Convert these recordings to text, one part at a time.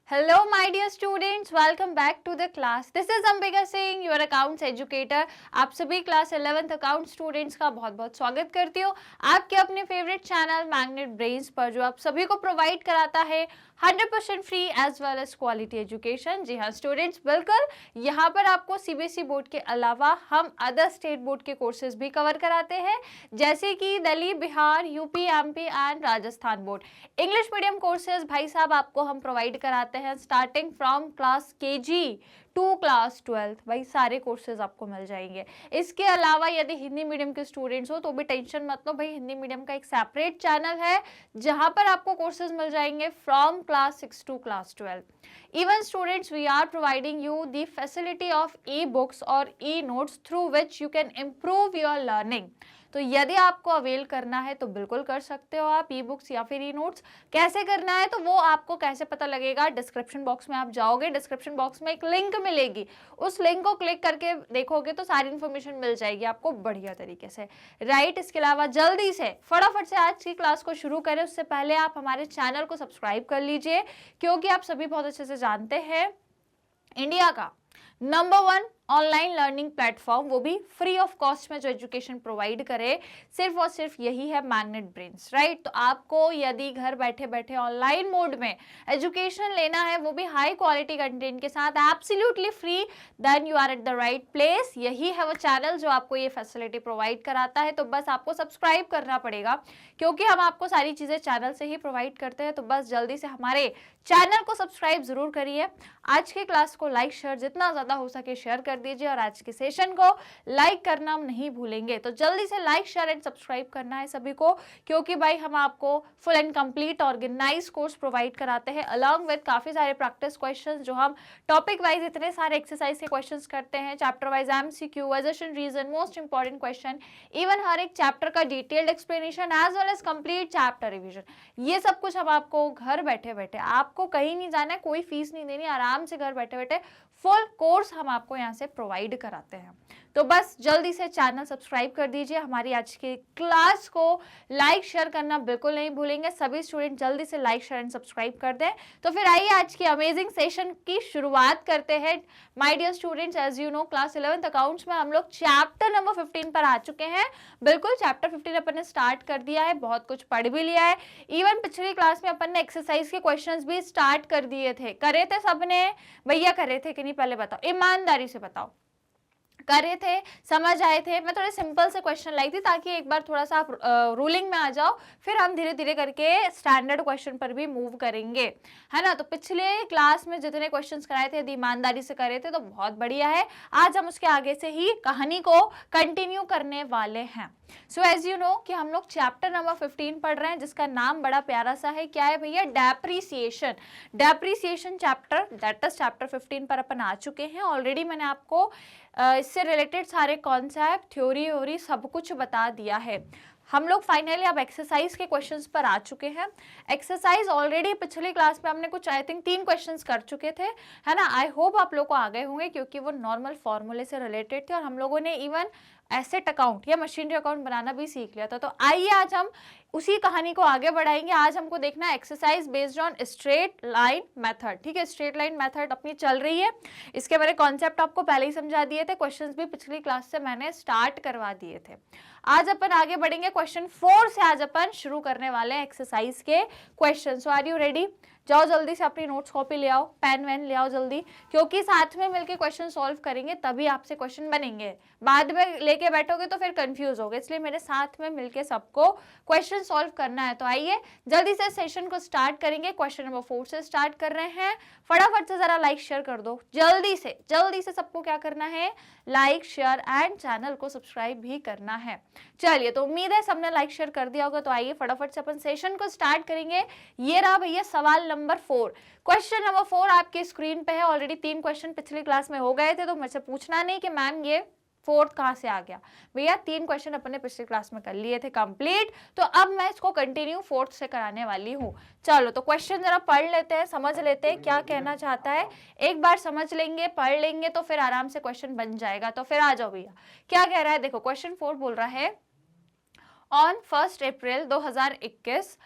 Hello, my dear students. Welcome back to the class. This is Ambika Singh, your accounts educator. आप सभी class 11th account students का बहुत बहुत स्वागत करती हूँ आपके अपने फेवरेट चैनल मैग्नेट ब्रेन्स पर, जो आप सभी को प्रोवाइड कराता है 100% free as well as quality education. जी हाँ स्टूडेंट्स, बिल्कुल यहाँ पर आपको सीबीएसई बोर्ड के अलावा हम अदर स्टेट बोर्ड के कोर्सेज भी कवर कराते हैं, जैसे कि Delhi, Bihar, UP, MP and Rajasthan board. English medium courses भाई साहब आपको हम प्रोवाइड कराते हैं starting from class KG to class 12th। भाई सारे कोर्सेज आपको मिल जाएंगे। इसके अलावा यदि हिंदी मीडियम के स्टूडेंट्स हो तो भी टेंशन मत लो, भाई हिंदी मीडियम का एक सेपरेट चैनल है जहां पर आपको कोर्सेज मिल जाएंगे from class 6 to class 12। Even students, we are providing you the facility of e-books or e-notes through which you can improve your learning। तो यदि आपको अवेल करना है तो बिल्कुल कर सकते हो आप, ई बुक्स या फिर ई नोट्स। कैसे करना है तो वो आपको कैसे पता लगेगा, डिस्क्रिप्शन बॉक्स में आप जाओगे, डिस्क्रिप्शन बॉक्स में एक लिंक मिलेगी, उस लिंक को क्लिक करके देखोगे तो सारी इन्फॉर्मेशन मिल जाएगी आपको बढ़िया तरीके से, राइट। इसके अलावा जल्दी से फटाफट से आज की क्लास को शुरू करें उससे पहले आप हमारे चैनल को सब्सक्राइब कर लीजिए, क्योंकि आप सभी बहुत अच्छे से जानते हैं इंडिया का नंबर 1 ऑनलाइन लर्निंग प्लेटफॉर्म, वो भी फ्री ऑफ कॉस्ट में जो एजुकेशन प्रोवाइड करे, सिर्फ और सिर्फ यही है मैग्नेट ब्रेन्स, राइट। तो आपको यदि घर बैठे बैठे ऑनलाइन मोड में एजुकेशन लेना है, वो भी हाई क्वालिटी कंटेंट के साथ absolutely free, then you are at the right place. यही है वो चैनल जो आपको ये फैसिलिटी प्रोवाइड कराता है। तो बस आपको सब्सक्राइब करना पड़ेगा, क्योंकि हम आपको सारी चीजें चैनल से ही प्रोवाइड करते हैं। तो बस जल्दी से हमारे चैनल को सब्सक्राइब जरूर करिए। आज के क्लास को लाइक शेयर जितना ज्यादा हो सके शेयर कर दीजिए, और आज के सेशन को लाइक करना नहीं भूलेंगे। तो जल्दी से लाइक शेयर एंड सब्सक्राइब करना है सभी को, क्योंकि भाई हम आपको full and complete organise course provide कराते हैं अलॉन्ग विद काफी सारे प्रैक्टिस क्वेश्चंस, जो हम टॉपिक वाइज इतने सारे एक्सरसाइज के क्वेश्चंस करते हैं, chapter wise MCQ, assertion reason, most important question, even हर एक चैप्टर का detailed explanation as well as complete chapter revision. ये सब कुछ हम आपको घर बैठे बैठे, आपको कहीं नहीं जाना है, कोई फीस नहीं देनी, आराम से घर बैठे बैठे फुल कोर्स हम आपको यहाँ से प्रोवाइड कराते हैं। तो बस जल्दी से चैनल सब्सक्राइब कर दीजिए। हमारी आज की क्लास को लाइक शेयर करना बिल्कुल नहीं भूलेंगे। सभी स्टूडेंट जल्दी से लाइक शेयर एंड सब्सक्राइब कर दें। तो फिर आइए आज की अमेजिंग सेशन की शुरुआत करते हैं। My dear students, as you know class 11th accounts में हम लोग चैप्टर नंबर 15 पर आ चुके हैं। बिल्कुल चैप्टर 15 अपन ने स्टार्ट कर दिया है, बहुत कुछ पढ़ भी लिया है। इवन पिछली क्लास में अपन ने एक्सरसाइज के क्वेश्चंस भी स्टार्ट कर दिए थे। करे थे सबने? भैया करे थे कि नहीं, पहले बताओ, ईमानदारी से बताओ। करे थे, समझ आए थे? मैं थोड़े सिंपल से क्वेश्चन लाई थी ताकि एक बार थोड़ा सा आप रूलिंग में आ जाओ, फिर हम धीरे धीरे करके स्टैंडर्ड क्वेश्चन पर भी मूव करेंगे, है ना। तो पिछले क्लास में जितने क्वेश्चंस कराए थे यदि ईमानदारी से करे थे तो बहुत बढ़िया है। आज हम उसके आगे से ही कहानी को कंटिन्यू करने वाले हैं। सो एज यू नो कि हम लोग चैप्टर नंबर 15 पढ़ रहे हैं, जिसका नाम बड़ा प्यारा सा है। क्या है भैया? Depreciation. Depreciation chapter, that is chapter 15 पर अपन आ चुके हैं ऑलरेडी। मैंने आपको इससे रिलेटेड सारे कॉन्सेप्ट, थ्योरी व्योरी सब कुछ बता दिया है। हम लोग फाइनली अब एक्सरसाइज के क्वेश्चंस पर आ चुके हैं। एक्सरसाइज ऑलरेडी पिछली क्लास में हमने कुछ आई थिंक 3 क्वेश्चंस कर चुके थे, है ना। आई होप आप लोग को आ गए होंगे, क्योंकि वो नॉर्मल फॉर्मूले से रिलेटेड थे, और हम लोगों ने इवन एसेट अकाउंट या मशीनरी अकाउंट बनाना भी सीख लिया था। तो आइए आज हम उसी कहानी को आगे बढ़ाएंगे। आज हमको देखना है exercise based on straight line method, ठीक है। स्ट्रेट लाइन मेथड अपनी चल रही है, इसके बारे कॉन्सेप्ट आपको पहले ही समझा दिए थे, क्वेश्चंस भी पिछली क्लास से मैंने स्टार्ट करवा दिए थे। आज अपन आगे बढ़ेंगे क्वेश्चन 4 से। आज अपन शुरू करने वाले हैं एक्सरसाइज के question. So are you ready? जाओ जल्दी से अपनी नोट्स कॉपी ले आओ, पेन वेन ले आओ जल्दी, क्योंकि साथ में मिलके क्वेश्चन सॉल्व करेंगे तभी आपसे क्वेश्चन बनेंगे। बाद में लेके बैठोगे तो फिर कंफ्यूज होगे, इसलिए मेरे साथ में मिलके सबको क्वेश्चन सॉल्व करना है। तो आइए जल्दी से सेशन को स्टार्ट करेंगे। क्वेश्चन नंबर 4 से स्टार्ट कर रहे हैं। फटाफट से जरा लाइक शेयर कर दो, जल्दी से सबको क्या करना है? लाइक शेयर एंड चैनल को सब्सक्राइब भी करना है। चलिए, तो उम्मीद है सबने लाइक शेयर कर दिया होगा। तो आइए फटाफट से अपन सेशन को स्टार्ट करेंगे। ये रहा भैया सवाल नंबर 4। क्वेश्चन नंबर 4 आपके स्क्रीन पे है। ऑलरेडी 3 क्वेश्चन पिछली क्लास में हो गए थे, तो मुझसे पूछना नहीं कि मैम ये 4th कहाँ से आ गया। भैया 3 क्वेश्चन अपने पिछली क्लास में कर लिए थे कंप्लीट, तो अब मैं इसको कंटिन्यू 4th से कराने वाली हूँ। चलो तो क्वेश्चन जरा पढ़ लेते हैं, समझ लेते हैं क्या कहना चाहता है। एक बार समझ लेंगे, पढ़ लेंगे तो फिर आराम से क्वेश्चन बन जाएगा। तो फिर आ जाओ भैया, क्या कह रहा है? देखो क्वेश्चन 4 बोल रहा है, on 1 April 2021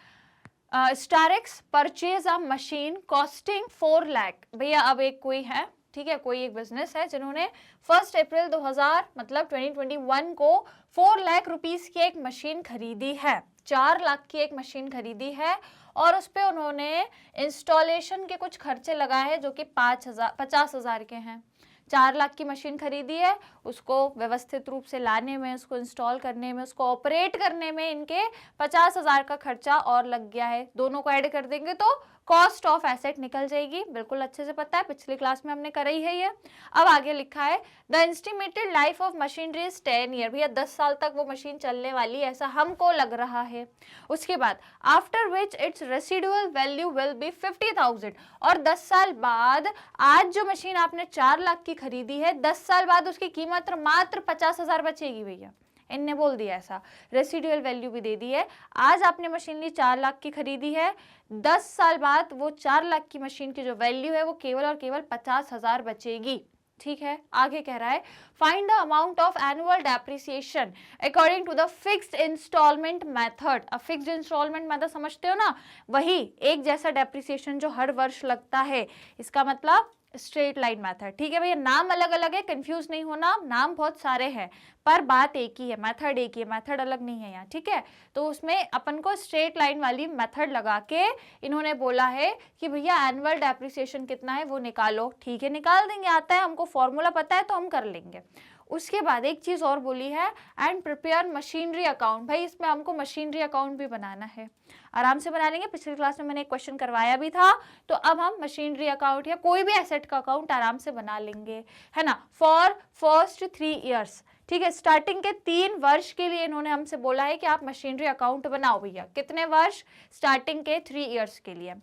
Starex purchase a machine costing 4 lakh. भैया अब एक कोई है, ठीक है, कोई एक बिजनेस है जिन्होंने 1 अप्रैल 2000 मतलब 2021 को 4 लाख रुपीस की एक मशीन खरीदी है, 4 लाख की एक मशीन खरीदी है, और उस पे उन्होंने इंस्टॉलेशन के कुछ खर्चे लगाए हैं जो कि 50,000 के हैं। 4 लाख की मशीन खरीदी है, उसको व्यवस्थित रूप से लाने में, उसको इंस्टॉल करने में, उसको ऑपरेट करने में इनके 50,000 का खर्चा और लग गया है। दोनों को ऐड कर देंगे तो कॉस्ट ऑफ एसेट निकल जाएगी। बिल्कुल अच्छे से पता है, पिछली क्लास में हमने करी है ये। अब आगे लिखा है the estimated life of machinery is 10 year. भैया 10 साल तक वो मशीन चलने वाली ऐसा हमको लग रहा है। उसके बाद after which it's residual value will be 50,000। और 10 साल बाद आज जो मशीन आपने 4 लाख की खरीदी है, 10 साल बाद उसकी कीमत मात्र 50,000 बचेगी। भैया इनने बोल दिया ऐसा, रेसिडुअल वैल्यू भी दे दी है। आज आपने मशीनरी 4 लाख की खरीदी है, 10 साल बाद वो 4 लाख की मशीन की जो वैल्यू है वो केवल और केवल 50,000 बचेगी। ठीक है, आगे कह रहा है find the amount of annual depreciation according to the fixed installment method. अब फिक्स्ड इंस्टॉलमेंट मेथड समझते हो ना, वही एक जैसा डेप्रिसिएशन जो हर वर्ष लगता है, इसका मतलब स्ट्रेट लाइन मेथड। ठीक है भैया, नाम अलग अलग है, कंफ्यूज नहीं होना, नाम बहुत सारे हैं पर बात एक ही है, मेथड एक ही है, मेथड अलग नहीं है यहाँ। ठीक है, तो उसमें अपन को स्ट्रेट लाइन वाली मेथड लगा के इन्होंने बोला है कि भैया एनुअल डेप्रिसिएशन कितना है वो निकालो। ठीक है, निकाल देंगे, आता है हमको, फॉर्मूला पता है तो हम कर लेंगे। उसके बाद एक चीज और बोली है एंड प्रिपेयर मशीनरी अकाउंट। भाई इसमें हमको मशीनरी अकाउंट भी बनाना है, आराम से बना लेंगे। पिछली क्लास में मैंने एक क्वेश्चन करवाया भी था, तो अब हम मशीनरी अकाउंट या कोई भी एसेट का अकाउंट आराम से बना लेंगे, है ना, फॉर फर्स्ट 3 ईयर्स। ठीक है, स्टार्टिंग के 3 वर्ष के लिए इन्होंने हमसे बोला है कि आप मशीनरी अकाउंट बनाओ। भैया कितने वर्ष? स्टार्टिंग के 3 ईयर्स के लिए।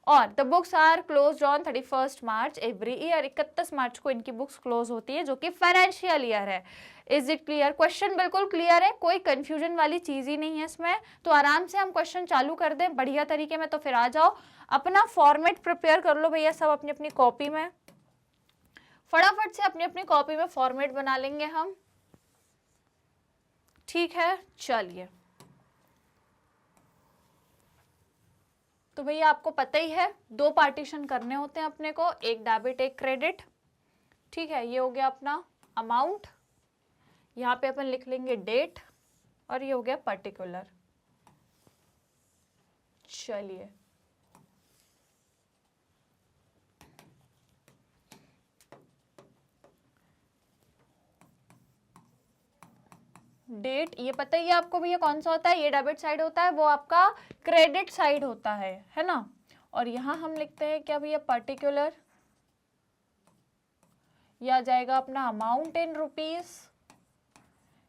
और the books are closed on 31 March every year. 31 March को इनकी बुक्स क्लोज होती है जो कि फाइनेंशियल ईयर है। Is it clear? क्वेश्चन बिल्कुल क्लियर है, कोई कंफ्यूजन वाली चीज ही नहीं है इसमें। तो आराम से हम क्वेश्चन चालू कर दें बढ़िया तरीके में। तो फिर आ जाओ, अपना फॉर्मेट प्रिपेयर कर लो भैया सब अपनी अपनी कॉपी में, फटाफट से अपनी अपनी कॉपी में फॉर्मेट बना लेंगे हम। ठीक है, चलिए। तो भैया आपको पता ही है 2 पार्टीशन करने होते हैं अपने को, एक डेबिट एक क्रेडिट। ठीक है, ये हो गया अपना अमाउंट, यहाँ पे अपन लिख लेंगे डेट, और ये हो गया पर्टिकुलर। चलिए, डेट ये पता ही है आपको भैया कौन सा होता है, ये डेबिट साइड होता है, वो आपका क्रेडिट साइड होता है ना। और यहां हम लिखते हैं क्या भैया, पर्टिकुलर। ये आ जाएगा अपना अमाउंट इन रुपीस,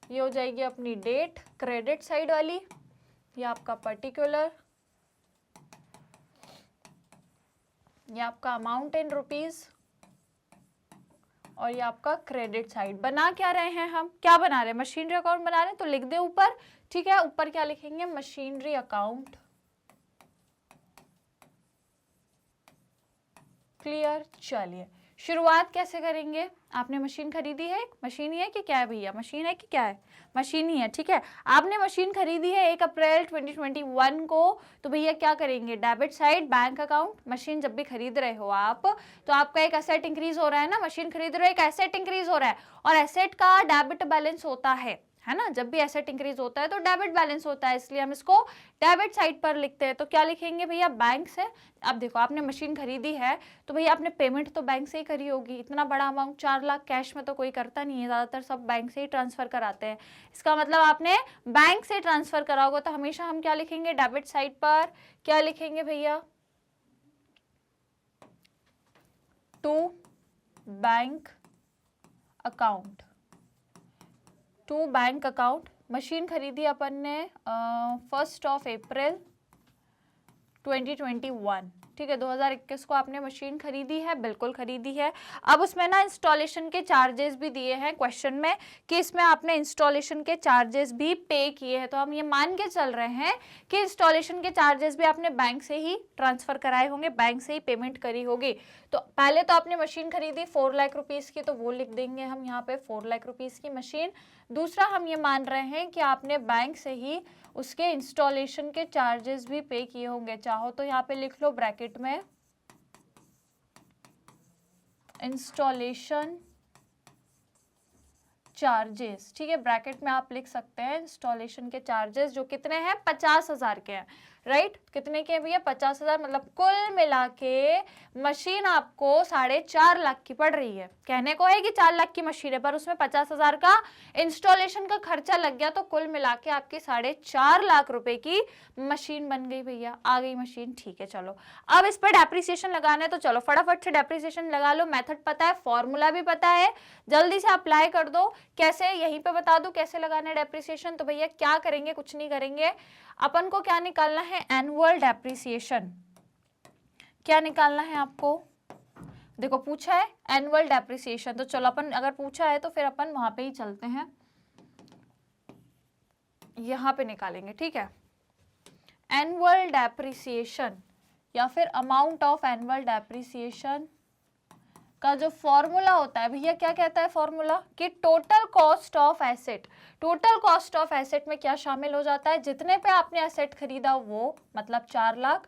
ये हो जाएगी अपनी डेट क्रेडिट साइड वाली, ये आपका पर्टिकुलर, ये आपका अमाउंट इन रुपीस, और ये आपका क्रेडिट साइड। बना क्या रहे हैं हम, क्या बना रहे हैं, मशीनरी अकाउंट बना रहे हैं, तो लिख दे ऊपर। ठीक है, ऊपर क्या लिखेंगे, मशीनरी अकाउंट। क्लियर? चलिए, शुरुआत कैसे करेंगे। आपने मशीन खरीदी है, मशीन ही है कि क्या है भैया, मशीन है कि क्या है, मशीन ही है। ठीक है, आपने मशीन खरीदी है 1 अप्रैल 2021 को, तो भैया क्या करेंगे, debit side bank account. Machine जब भी खरीद रहे हो आप, तो आपका एक एसेट इंक्रीज हो रहा है ना, मशीन खरीद रहे हो एक एसेट इंक्रीज हो रहा है, और एसेट का डेबिट बैलेंस होता है ना। जब भी एसेट इंक्रीज होता है तो डेबिट बैलेंस होता है, इसलिए हम इसको डेबिट साइड पर लिखते हैं। तो क्या लिखेंगे भैया, बैंक से। अब देखो आपने मशीन खरीदी है तो भैया आपने पेमेंट तो बैंक से ही करी होगी, इतना बड़ा अमाउंट 4 लाख कैश में तो कोई करता नहीं है, ज्यादातर सब बैंक से ही ट्रांसफर कराते हैं। इसका मतलब आपने बैंक से ट्रांसफर करा होगा, तो हमेशा हम क्या लिखेंगे, डेबिट साइड पर क्या लिखेंगे भैया, to bank account, to bank account. Machine खरीदी अपन ने 1 अप्रैल 2021। ठीक है, 2021 को आपने मशीन खरीदी है, बिल्कुल खरीदी है। अब उसमें ना इंस्टॉलेशन के चार्जेस भी दिए हैं क्वेश्चन में कि इसमें आपने इंस्टॉलेशन के चार्जेस भी पे किए हैं, तो हम ये मान के चल रहे हैं कि इंस्टॉलेशन के चार्जेस भी आपने बैंक से ही ट्रांसफर कराए होंगे, बैंक से ही पेमेंट करी होगी। तो पहले तो आपने मशीन खरीदी 4 लाख रुपीस की, तो वो लिख देंगे हम यहाँ पे 4 लाख रुपीस की मशीन। दूसरा हम ये मान रहे हैं कि आपने बैंक से ही उसके इंस्टॉलेशन के चार्जेस भी पे किए होंगे। चाहो तो यहाँ पे लिख लो ब्रैकेट में इंस्टॉलेशन चार्जेस, ठीक है, ब्रैकेट में आप लिख सकते हैं इंस्टॉलेशन के चार्जेस, जो कितने हैं 50,000 के हैं, राइट। कितने के भैया 50,000, मतलब कुल मिला के मशीन आपको 4.5 लाख की पड़ रही है। कहने को है कि 4 लाख की मशीन है, पर उसमें 50,000 का इंस्टॉलेशन का खर्चा लग गया, तो कुल मिला के आपकी 4.5 लाख रुपए की मशीन बन गई भैया, आ गई मशीन, ठीक है। चलो अब इस पर डेप्रिसिएशन लगाना है, तो चलो फटाफट से डेप्रिसिएशन लगा लो। मेथड पता है, फॉर्मूला भी पता है, जल्दी से अप्लाई कर दो। कैसे, यहीं पे बता दूं कैसे लगाना है डेप्रिसिएशन। तो भैया क्या करेंगे, कुछ नहीं करेंगे, अपन को क्या निकालना है, एनुअल डेप्रिसिएशन। क्या निकालना है आपको, देखो पूछा है एनुअल डेप्रिसिएशन, तो चलो अपन, अगर पूछा है तो फिर अपन वहां पे ही चलते हैं, यहां पे निकालेंगे, ठीक है। एनुअल डेप्रिसिएशन या फिर अमाउंट ऑफ एनुअल डेप्रिसिएशन का जो फॉर्मूला होता है भैया, क्या कहता है फॉर्मूला, कि total cost of asset. Total cost of asset में क्या शामिल हो जाता है, जितने पे आपने एसेट खरीदा वो, मतलब 4 लाख,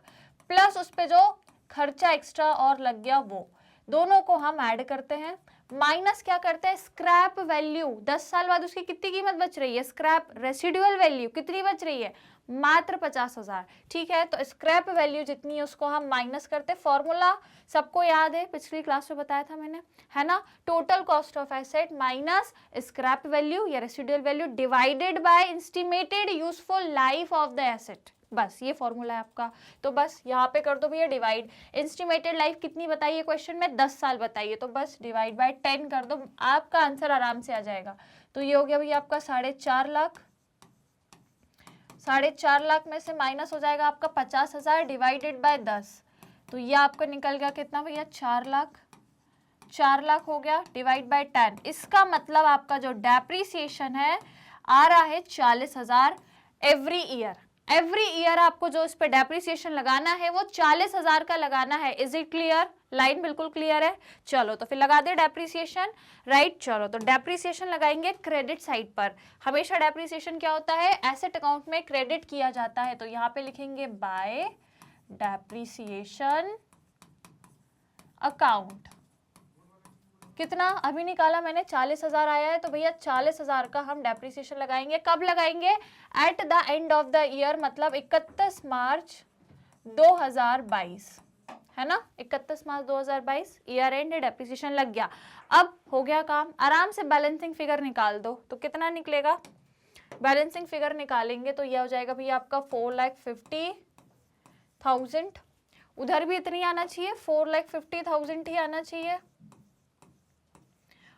प्लस उस पे जो खर्चा एक्स्ट्रा और लग गया वो, दोनों को हम ऐड करते हैं, माइनस क्या करते हैं, स्क्रैप वैल्यू। 10 साल बाद उसकी कितनी कीमत बच रही है, स्क्रैप रेसिडुअल वैल्यू कितनी बच रही है, मात्र 50,000, ठीक है। तो स्क्रैप वैल्यू जितनी है उसको हम माइनस करते हैं। फॉर्मूला सबको याद है, पिछली क्लास में बताया था मैंने, है ना। Total cost of asset minus scrap value या residual value divided by estimated useful life of the asset, बस ये फॉर्मूला है आपका। तो बस यहाँ पे कर दो भैया डिवाइड, एस्टिमेटेड लाइफ कितनी बताइए क्वेश्चन में, 10 साल बताइए, तो बस डिवाइड बाय 10 कर दो, आपका आंसर आराम से आ जाएगा। तो ये हो गया भैया आपका 4.5 लाख। 4.5 लाख में से माइनस हो जाएगा आपका 50,000 डिवाइडेड बाय 10, तो ये आपका निकल गया कितना भैया, 4 लाख। 4 लाख हो गया डिवाइड बाय 10, इसका मतलब आपका जो डेप्रीसिएशन है आ रहा है 40,000 एवरी ईयर। एवरी ईयर आपको जो इस पे डेप्रिसिएशन लगाना है वो 40,000 का लगाना है। इज इट क्लियर, लाइन बिल्कुल क्लियर है। चलो तो फिर लगा दे डेप्रिसिएशन, राइट। चलो तो डेप्रिसिएशन लगाएंगे क्रेडिट साइड पर। हमेशा डेप्रिसिएशन क्या होता है, एसेट अकाउंट में क्रेडिट किया जाता है, तो यहाँ पे लिखेंगे बाय डेप्रिसिएशन अकाउंट। कितना अभी निकाला मैंने, 40,000 आया है, तो भैया 40,000 का हम डेप्रिसिएशन लगाएंगे। कब लगाएंगे, eight the end of the year, मतलब 31 मार्च 2022, है ना। 31 मार्च 2022 ईयर एंड डेप्रिसिएशन लग गया। अब हो गया काम, आराम से बैलेंसिंग फिगर निकाल दो। तो कितना निकलेगा, बैलेंसिंग फिगर निकालेंगे तो यह हो जाएगा भैया आपका 4,50,000। उधर भी इतनी आना चाहिए, 4,50,000 ही आना चाहिए।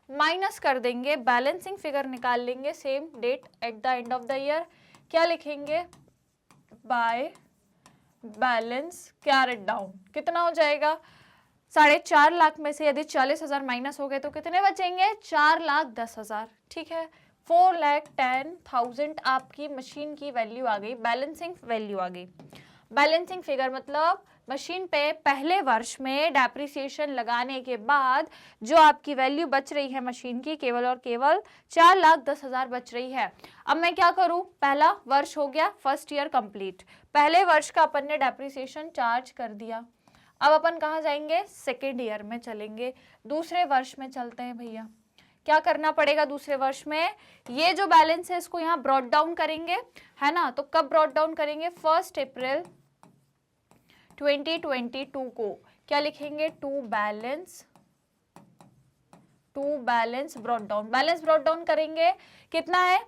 माइनस कर देंगे, बैलेंसिंग फिगर निकाल लेंगे, same date at the end of the year. क्या लिखेंगे, बाय बैलेंस कैरेट डाउन। कितना हो जाएगा, 4.5 लाख में से यदि 40,000 माइनस हो गए तो कितने बचेंगे, 4,10,000, ठीक है। 4,10,000 आपकी मशीन की वैल्यू आ गई, बैलेंसिंग वैल्यू आ गई। बैलेंसिंग फिगर मतलब मशीन पे पहले वर्ष में डेप्रिसिएशन लगाने के बाद जो आपकी वैल्यू बच रही है मशीन की, केवल और केवल 4,10,000 बच रही है। अब मैं क्या करूं, पहला वर्ष हो गया, फर्स्ट ईयर कंप्लीट, पहले वर्ष का अपन ने डेप्रिसिएशन चार्ज कर दिया। अब अपन कहाँ जाएंगे, सेकेंड ईयर में चलेंगे, दूसरे वर्ष में चलते हैं भैया। क्या करना पड़ेगा दूसरे वर्ष में, ये जो बैलेंस है इसको यहाँ ब्रॉट डाउन करेंगे, है ना। तो कब ब्रॉट डाउन करेंगे, 1 अप्रैल 2022 को क्या लिखेंगे, to balance brought down. Balance brought down करेंगे, कितना है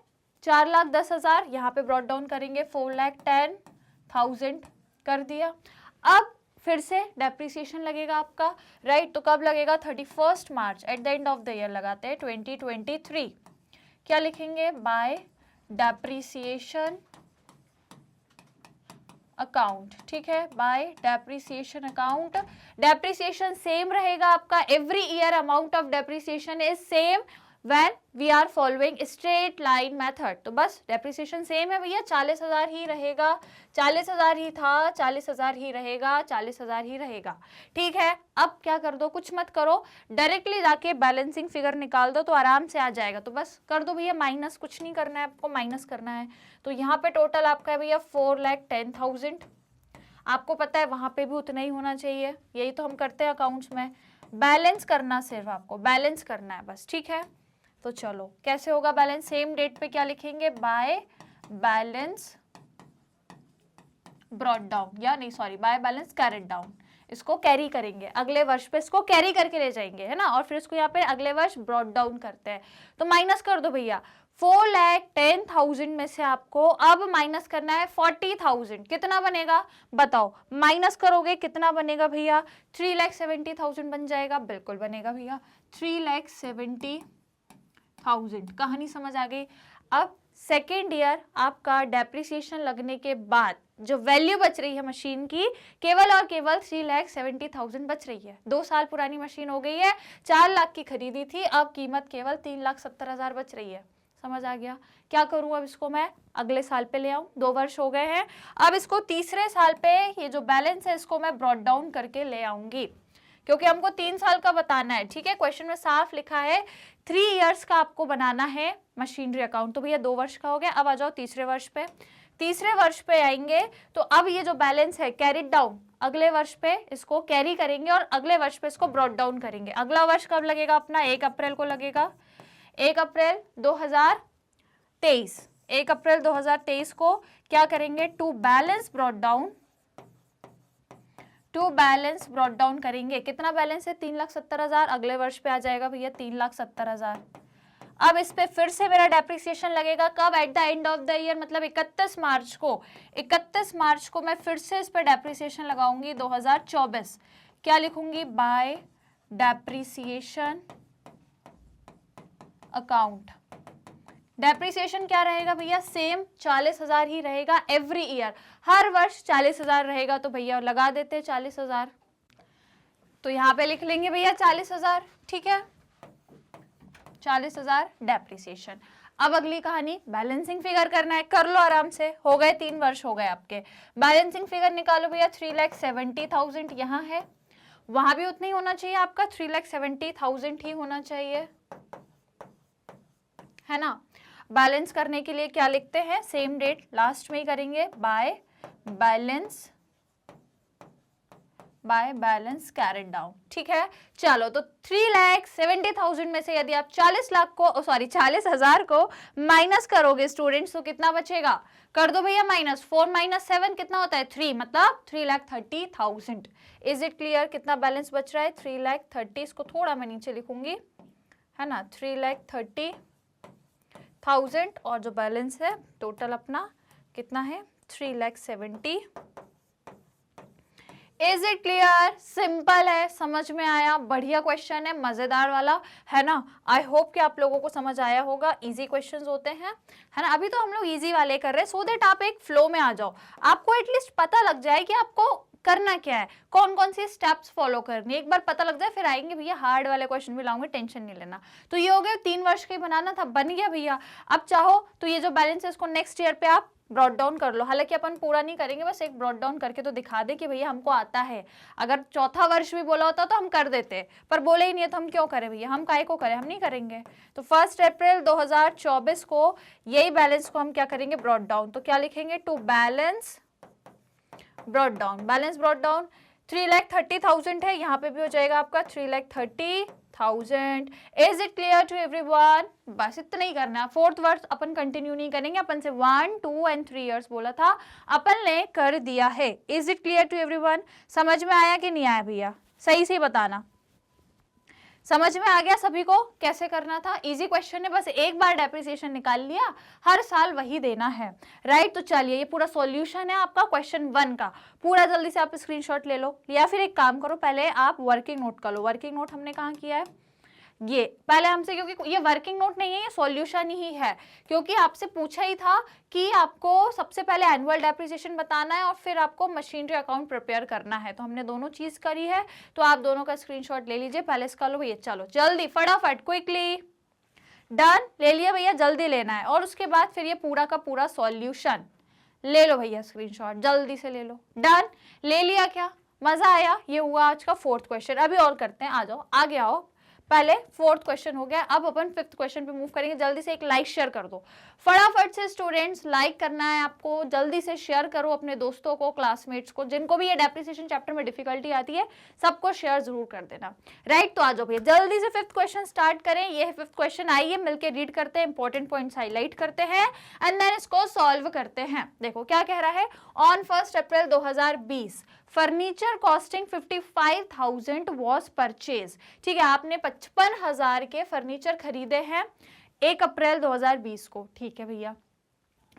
4,10,000, यहाँ पे ब्रॉट डाउन करेंगे 4,10,000 कर दिया। अब फिर से डेप्रिसिएशन लगेगा आपका, राइट। तो कब लगेगा, 31 March at the end of the year लगाते हैं 2023। क्या लिखेंगे, बाय डेप्रिसिएशन अकाउंट, ठीक है, by depreciation account. Depreciation same रहेगा आपका, every year amount of depreciation is same when we are following straight line method. तो बस डेप्रिसिएशन सेम है भैया, 40,000 ही रहेगा, 40,000 ही था, 40,000 ही रहेगा, 40,000 ही रहेगा, ठीक है। अब क्या कर दो, कुछ मत करो, डायरेक्टली जाके बैलेंसिंग फिगर निकाल दो तो आराम से आ जाएगा। तो बस कर दो भैया माइनस, कुछ नहीं करना है आपको, माइनस करना है। तो यहाँ पे टोटल आपका है भैया 4,10,000, आपको पता है वहां पे भी उतना ही होना चाहिए, यही तो हम करते हैं अकाउंट्स में, बैलेंस करना, सिर्फ आपको बैलेंस करना है बस, ठीक है। तो चलो कैसे होगा बैलेंस, सेम डेट पे क्या लिखेंगे, बाय बैलेंस ब्रॉट डाउन, या नहीं sorry, by balance carried down, इसको कैरी करेंगे अगले वर्ष पे, इसको कैरी करके ले जाएंगे, है ना, और फिर इसको यहाँ पे अगले वर्ष ब्रॉट डाउन करते हैं। तो माइनस कर दो भैया, 4,10,000 में से आपको अब माइनस करना है 40,000, कितना बनेगा बताओ, माइनस करोगे कितना बनेगा भैया, 3,70,000 बन जाएगा, बिल्कुल बनेगा भैया 3,70,000। कहानी समझ आ गई। अब सेकेंड ईयर आपका डेप्रिसिएशन लगने के बाद जो वैल्यू बच रही है मशीन की, केवल और केवल 3,70,000 बच रही है। 2 साल पुरानी मशीन हो गई है, 4 लाख की खरीदी थी, अब कीमत केवल 3,70,000 बच रही है। समझ आ गया। क्या करूं अब इसको मैं अगले साल पे ले आऊं, 2 वर्ष हो गए हैं, अब इसको तीसरे साल पे ये जो बैलेंस है इसको मैं ब्रॉट डाउन करके ले आऊंगी, क्योंकि हमको 3 साल का बताना है, ठीक है। क्वेश्चन में साफ लिखा है 3 इयर्स का आपको बनाना है मशीनरी अकाउंट। तो भैया 2 वर्ष का हो गया, अब आ जाओ तीसरे वर्ष पे। तीसरे वर्ष पे आएंगे तो अब ये जो बैलेंस है कैरिड डाउन, अगले वर्ष पे इसको कैरी करेंगे और अगले वर्ष पे इसको ब्रॉट डाउन करेंगे। अगला वर्ष कब लगेगा अपना, 1 अप्रैल को लगेगा, 1 अप्रैल 2023। 1 अप्रैल 2023 को क्या करेंगे, टू बैलेंस ब्रॉट डाउन करेंगे। कितना बैलेंस है, 3,70,000, अगले वर्ष पे आ जाएगा भैया 3,70,000। अब इस पे फिर से मेरा डेप्रिसिएशन लगेगा, कब, eight the end of the year, मतलब 31 मार्च को। 31 मार्च को मैं फिर से इस पे डेप्रिसिएशन लगाऊंगी 2024। क्या लिखूंगी, बाय डेप्रिसिएशन अकाउंट। डेप्रिसिएशन क्या रहेगा भैया, सेम 40,000 ही रहेगा, एवरी ईयर, हर वर्ष 40,000 रहेगा। तो भैया लगा देते 40,000, तो यहाँ पे लिख लेंगे भैया 40,000, ठीक है, 40,000 डेप्रिसिएशन। अब अगली कहानी, बैलेंसिंग फिगर करना है, कर लो आराम से, हो गए 3 वर्ष हो गए आपके। बैलेंसिंग फिगर निकालो भैया, 3,70,000 यहाँ है, वहां भी उतना ही होना चाहिए आपका, 3,70,000 ही होना चाहिए, है ना। बैलेंस करने के लिए क्या लिखते हैं, सेम डेट लास्ट में ही करेंगे, बाय बैलेंस कैरिड डाउन, ठीक है। चलो तो 3,70,000 में से यदि आप 40,000 को माइनस करोगे स्टूडेंट्स, तो कितना बचेगा, कर दो भैया माइनस, 4 - 7 कितना होता है, 3, मतलब 3,30,000। इज इट क्लियर, कितना बैलेंस बच रहा है, 3,30,000। इसको थोड़ा मैं नीचे लिखूंगी, है ना, 3,30,000, और जो बैलेंस है टोटल अपना कितना है, 3,70,000। इज इट क्लियर, सिंपल है, समझ में आया, बढ़िया क्वेश्चन है, मजेदार वाला, है ना। आई होप कि आप लोगों को समझ आया होगा, इजी क्वेश्चंस होते हैं, है ना। अभी तो हम लोग इजी वाले कर रहे हैं, सो दैट आप एक फ्लो में आ जाओ, आपको एटलीस्ट पता लग जाए कि आपको करना क्या है, कौन कौन सी स्टेप्स फॉलो करनी है, एक बार पता लग जाए फिर आएंगे भैया हार्ड वाले क्वेश्चन भी लाऊंगे, टेंशन नहीं लेना। तो ये हो गया 3 वर्ष का ही बनाना था, बन गया भैया। अब चाहो तो ये जो बैलेंस है इसको नेक्स्ट ईयर पे आप ब्रॉट डाउन कर लो, हालांकि अपन पूरा नहीं करेंगे, बस एक ब्रॉट डाउन करके तो दिखा दे कि भैया हमको आता है। अगर चौथा वर्ष भी बोला होता तो हम कर देते, पर बोले ही नहीं है तो हम क्यों करें भैया, हम काहे को करें, हम नहीं करेंगे। तो 1 अप्रैल 2024 को यही बैलेंस को हम क्या करेंगे, ब्रॉट डाउन। तो क्या लिखेंगे, to balance brought down, balance brought down 3,30,000 है, यहाँ पे भी हो जाएगा आपका 3,30,000। Is it clear to everyone, बस इतना ही करना है। 4th वर्ष अपन कंटिन्यू नहीं करेंगे, अपन से 1, 2 and 3 इयर्स बोला था, अपन ने कर दिया है। Is it clear to everyone, समझ में आया कि नहीं आया भैया, सही से बताना, समझ में आ गया सभी को कैसे करना था। इजी क्वेश्चन है, बस एक बार डेप्रिसिएशन निकाल लिया, हर साल वही देना है, राइट। तो चलिए ये पूरा सॉल्यूशन है आपका क्वेश्चन 1 का, पूरा जल्दी से आप स्क्रीनशॉट ले लो, या फिर एक काम करो, पहले आप वर्किंग नोट कर लो। वर्किंग नोट हमने कहाँ किया है, ये पहले हमसे, क्योंकि ये वर्किंग नोट नहीं है, ये सॉल्यूशन ही है, क्योंकि आपसे पूछा ही था कि आपको सबसे पहले एनुअल डेप्रिसिएशन बताना है और फिर आपको मशीनरी अकाउंट प्रिपेयर करना है। तो हमने दोनों चीज करी है, तो आप दोनों का स्क्रीनशॉट ले लीजिए। पहले इसका लो भैया, चलो जल्दी फटाफट क्विकली, डन, ले लिया भैया, जल्दी लेना है। और उसके बाद फिर ये पूरा का पूरा सॉल्यूशन ले लो भैया, स्क्रीनशॉट जल्दी से ले लो। डन, ले लिया क्या, मजा आया? ये हुआ आज का 4th क्वेश्चन। अभी और करते हैं, आ जाओ आगे आओ। पहले 4th क्वेश्चन हो गया, अब अपन 5th क्वेश्चन पे मूव करेंगे। जल्दी से एक लाइक शेयर कर दो फटाफट से स्टूडेंट्स, लाइक करना है आपको, जल्दी से शेयर करो अपने दोस्तों को, क्लासमेट्स को, जिनको भी ये डेप्रिसिएशन चैप्टर में डिफिकल्टी आती है सबको शेयर जरूर कर देना। राइट, तो आ जाओ भैया जल्दी से 5th क्वेश्चन स्टार्ट करें। ये 5th क्वेश्चन, आइए मिलकर रीड करते हैं, इंपॉर्टेंट पॉइंट्स हाईलाइट करते हैं एंड देन इसको सॉल्व करते हैं। देखो क्या कह रहा है, on 1 April 2020 furniture costing 55,000 was purchase. ठीक है, आपने 55,000 के फर्नीचर खरीदे हैं 1 अप्रैल 2020 को। ठीक है भैया,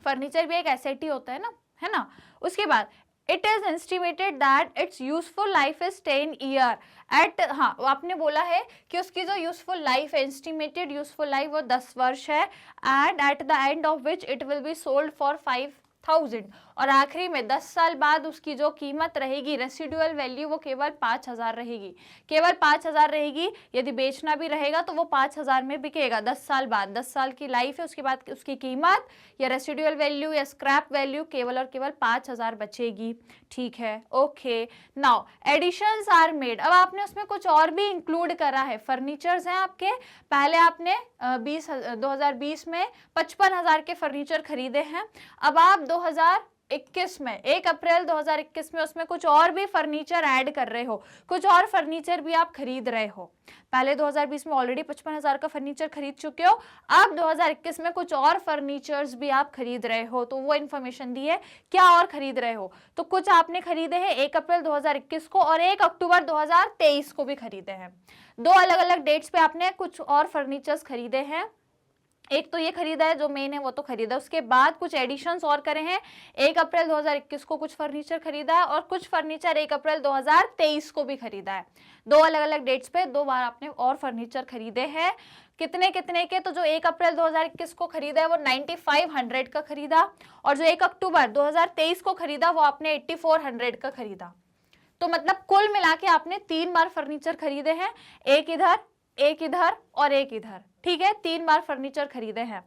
फर्नीचर भी एक एसेट ही होता है ना। उसके बाद it is estimated that its useful life is 10 year at, हाँ आपने बोला है कि उसकी जो यूजफुल लाइफ है, एस्टिमेटेड यूजफुल लाइफ वो 10 वर्ष है, and at the end of which it will be sold for 5,000, और आखिरी में 10 साल बाद उसकी जो कीमत रहेगी, रेसिडुअल वैल्यू, वो केवल 5,000 रहेगी, केवल 5,000 रहेगी। यदि बेचना भी रहेगा तो वो 5,000 में बिकेगा 10 साल बाद। 10 साल की लाइफ है, उसके बाद उसकी कीमत या रेसिडुअल वैल्यू या स्क्रैप वैल्यू केवल और केवल 5,000 बचेगी। ठीक है, okay. Now additions are made, अब आपने उसमें कुछ और भी इंक्लूड करा है। फर्नीचर्स हैं आपके, पहले आपने 2020 में 55,000 के फर्नीचर खरीदे हैं, अब आप 2021 में 1 अप्रैल 2021 में उसमें कुछ और भी फर्नीचर ऐड कर रहे हो, कुछ और फर्नीचर भी आप खरीद रहे हो। पहले 2020 में ऑलरेडी 55,000 का फर्नीचर खरीद चुके हो, अब 2021 में कुछ और फर्नीचर्स भी आप खरीद रहे हो, तो वो इन्फॉर्मेशन दी है। क्या और खरीद रहे हो, तो कुछ आपने खरीदे हैं 1 अप्रैल 2021 को और 1 अक्टूबर 2023 को भी खरीदे हैं। दो अलग अलग डेट्स पे आपने कुछ और फर्नीचर्स खरीदे हैं। एक तो ये खरीदा है जो मेन है, वो तो खरीदा, उसके बाद कुछ एडिशंस और करे हैं। 1 अप्रैल 2021 को कुछ फर्नीचर खरीदा है और कुछ फर्नीचर 1 अप्रैल 2023 को भी खरीदा है। दो अलग अलग डेट्स पे 2 बार आपने और फर्नीचर खरीदे हैं। कितने कितने के, तो जो 1 अप्रैल 2021 को खरीदा है वो 9500 का खरीदा, और जो 1 अक्टूबर 2023 को खरीदा वो आपने 8400 का खरीदा। तो मतलब कुल मिला के आपने 3 बार फर्नीचर खरीदे हैं, एक इधर, एक इधर और एक इधर। ठीक है, 3 बार फर्नीचर खरीदे हैं।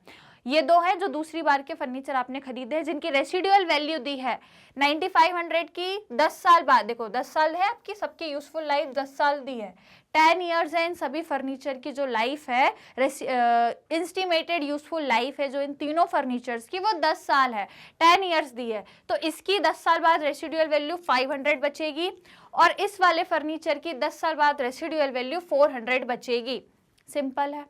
ये 2 हैं जो दूसरी बार के फर्नीचर आपने खरीदे हैं, जिनकी रेसिडुअल वैल्यू दी है 9500 की 10 साल बाद। देखो 10 साल है आपकी, सबकी यूजफुल लाइफ 10 साल दी है, 10 ईयर्स है इन सभी फर्नीचर की जो लाइफ है, एस्टिमेटेड यूजफुल लाइफ है जो इन तीनों फर्नीचर्स की वो 10 साल है, 10 ईयर्स दी है। तो इसकी 10 साल बाद रेसिडुअल वैल्यू 500 बचेगी और इस वाले फर्नीचर की 10 साल बाद रेसिडुअल वैल्यू 400 बचेगी। सिंपल है,